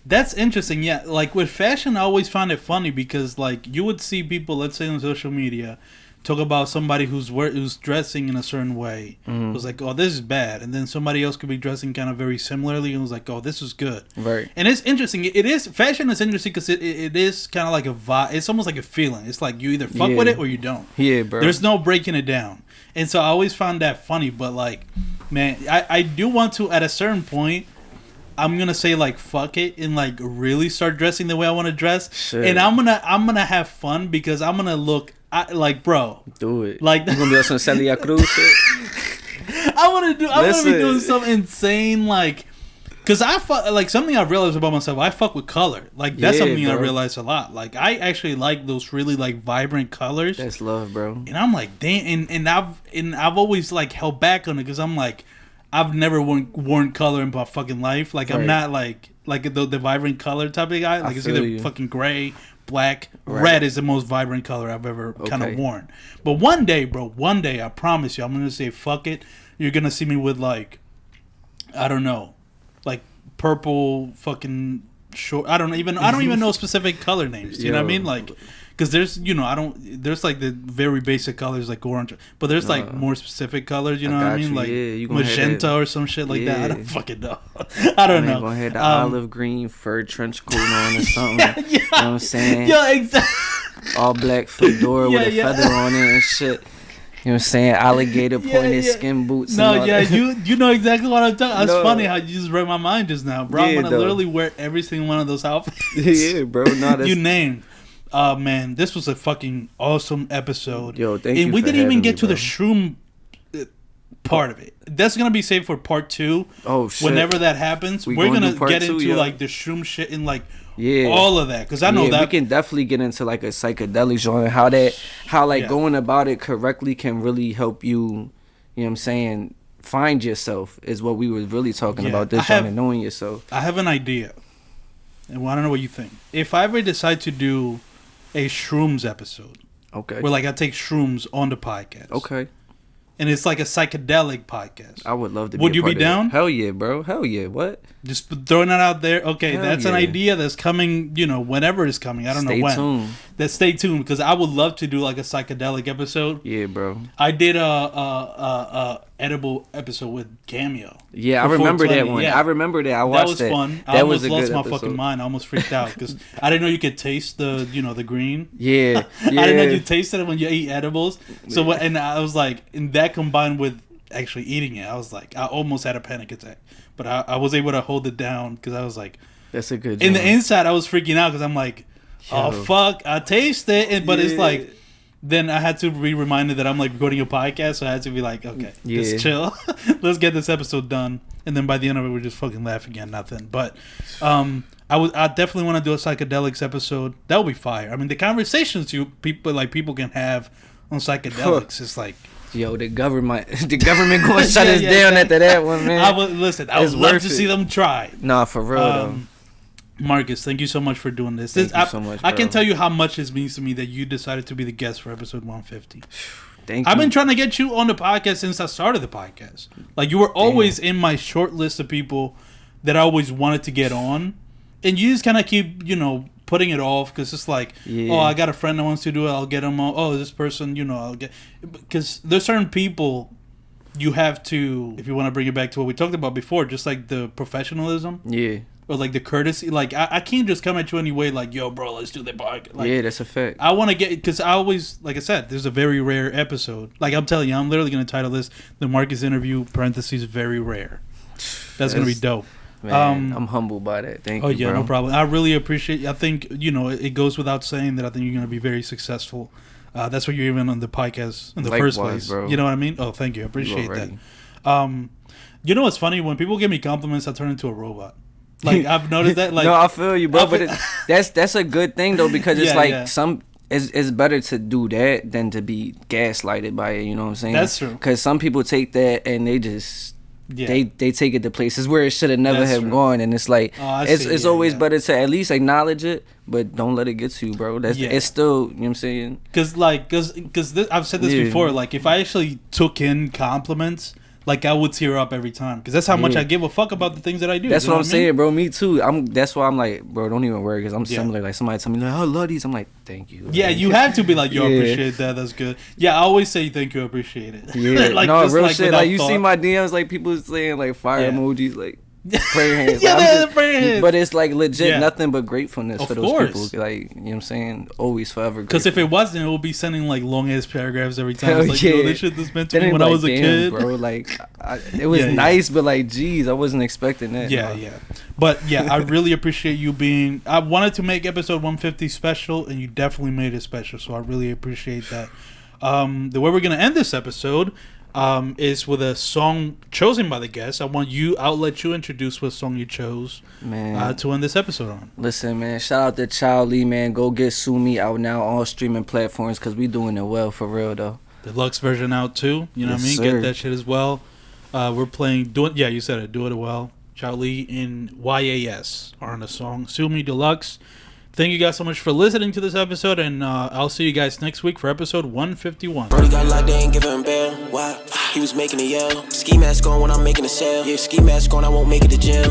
that's interesting. Yeah, with fashion, I always find it funny because you would see people, let's say on social media, talk about somebody who's dressing in a certain way. It was like, oh, this is bad, and then somebody else could be dressing kind of very similarly, and it was like, oh, this is good. Right. And it's interesting. Fashion is interesting because it is kind of like a vibe. It's almost like a feeling. It's like you either fuck with it or you don't. Yeah, bro. There's no breaking it down. And so I always found that funny. But like, man, I do want to, at a certain point, I'm gonna say like fuck it and like really start dressing the way I want to dress. Shit. And I'm gonna have fun because I'm gonna look like, bro. Do it. Like you gonna be on some Celia Cruz shit. I wanna be doing some insane like. Cause like something I've realized about myself, I fuck with color. Like that's something I realized a lot. Like I actually like those really like vibrant colors. That's love, bro. And I'm like, damn. And I've always like held back on it because I'm like, I've never worn color in my fucking life. Like I'm not like the vibrant color type of guy. Like it's either fucking gray, black, red is the most vibrant color I've ever kind of worn. But one day, bro, I promise you, I'm gonna say fuck it. You're gonna see me with like, I don't know. Like purple fucking short. I don't even know specific color names. You know what I mean? Like, because there's there's like the very basic colors like orange, but there's like more specific colors. You know what I mean? Like magenta or some shit like that. I don't fucking know. I don't know. Gonna have the olive green fur trench coat on or something. You know what I'm saying? Yeah, exactly. All black fedora with a feather on it and shit. You know what I'm saying? Alligator pointed skin boots. No, you know exactly what I'm talking. It's funny how you just read my mind just now, bro. I'm gonna literally wear every single one of those outfits. Yeah, bro. No, you named. Man, this was a fucking awesome episode. Yo, thank you. And we didn't even get to the shroom part of it. That's gonna be saved for part 2. Oh shit! Whenever that happens, we're gonna get into like the shroom shit and like. Yeah, all of that because I know that we can definitely get into like a psychedelic genre. How going about it correctly can really help you. You know what I'm saying? Find yourself is what we were really talking about this genre, knowing yourself. I have an idea, and I want to know what you think. If I ever decide to do a shrooms episode, okay, where like I take shrooms on the podcast, okay. And it's like a psychedelic podcast. I would love to be Would you be down? Hell yeah, bro. Hell yeah. What? Just throwing that out there. Okay, that's an idea that's coming, whenever it's coming. I don't know when. Stay tuned because I would love to do like a psychedelic episode. Yeah, bro. I did a edible episode with Cameo. Yeah, I remember that one. Yeah. I remember that. I watched that. That was fun. I almost lost my fucking mind. I almost freaked out because I didn't know you could taste the green. Yeah. I didn't know you tasted it when you eat edibles. So and I was like, and that combined with actually eating it, I was like, I almost had a panic attack, but I was able to hold it down because I was like, that's a good. In the inside, I was freaking out because I'm like, oh fuck, I taste it, but it's like. Then I had to be reminded that I'm like recording a podcast, so I had to be like, okay, just chill. Let's get this episode done, and then by the end of it, we're just fucking laughing at nothing. But I definitely want to do a psychedelics episode. That would be fire. I mean, the conversations people can have on psychedelics is like. Yo, the government going to shut us down after that one, man. I would love to see them try. Nah, for real though. Marcus, thank you so much for doing this. Thank you so much, bro. I can tell you how much it means to me that you decided to be the guest for episode 150. Thank you. I've been trying to get you on the podcast since I started the podcast. Like, you were always in my short list of people that I always wanted to get on. And you just kind of keep, putting it off because it's like, oh, I got a friend that wants to do it. I'll get him on. Oh, this person, I'll get... Because there's certain people you have to, if you want to bring it back to what we talked about before, just like the professionalism. Yeah. Or like the courtesy, like I can't just come at you anyway. Like, yo, bro, let's do the podcast. Like, yeah, that's a fact. I want to get because I always, like I said, there's a very rare episode. Like I'm telling you, I'm literally gonna title this the Marcus interview parentheses very rare. That's gonna be dope. Man, I'm humbled by that. Thank you. Oh yeah, no problem. I really appreciate. I think it goes without saying that I think you're gonna be very successful. That's why you're even on the podcast in the first place. Bro. You know what I mean? Oh, thank you. I appreciate that. You know what's funny? When people give me compliments, I turn into a robot. Like I've noticed that. Like no, I feel you, bro. But that's a good thing though because it's it's better to do that than to be gaslighted by it. You know what I'm saying? That's true. Because some people take that and they just they take it to places where it should have never gone, and it's like it's always better to at least acknowledge it, but don't let it get to you, bro. It's still, you know what I'm saying? Because I've said this before. Like if I actually took in compliments. like I would tear up every time because that's how much I give a fuck about the things that I do. That's what I'm saying, bro. Me too. That's why I'm like, bro, don't even worry because I'm similar. Like somebody tell me like, I love these. I'm like, thank you. Yeah, you have to be like, yo, I appreciate that. That's good. Yeah, I always say thank you, appreciate it. Yeah, like, no, real like, shit. Like you see my DMs, like people saying like fire emojis, like prayer hands. Like, prayer hands. But it's like legit nothing but gratefulness for those people. Like, you know what I'm saying? Always forever. Because if it wasn't, it would be sending like long ass paragraphs every time. It's like, yo, this shit was meant to me when I was a kid. Bro, like it was nice, but like, geez, I wasn't expecting that. Yeah. But yeah, I really appreciate you being. I wanted to make episode 150 special, and you definitely made it special. So I really appreciate that. The way we're gonna end this episode is with a song chosen by the guest. I'll let you introduce what song you chose to end this episode on. Listen, man, shout out to Child Lee, man. Go get Sue Me out now on all streaming platforms because we doing it well for real though. Deluxe version out too. You know what I mean? Sir. Get that shit as well. We're playing you said it, Do It Well. Child Lee in YAS are on the song Sue Me Deluxe. Thank you guys so much for listening to this episode, and I'll see you guys next week for episode 151. Brody got locked, they ain't giving him bail. Why? He was making a yell. Ski mask on when I'm making a sale. Yeah, ski mask on, I won't make it to jail.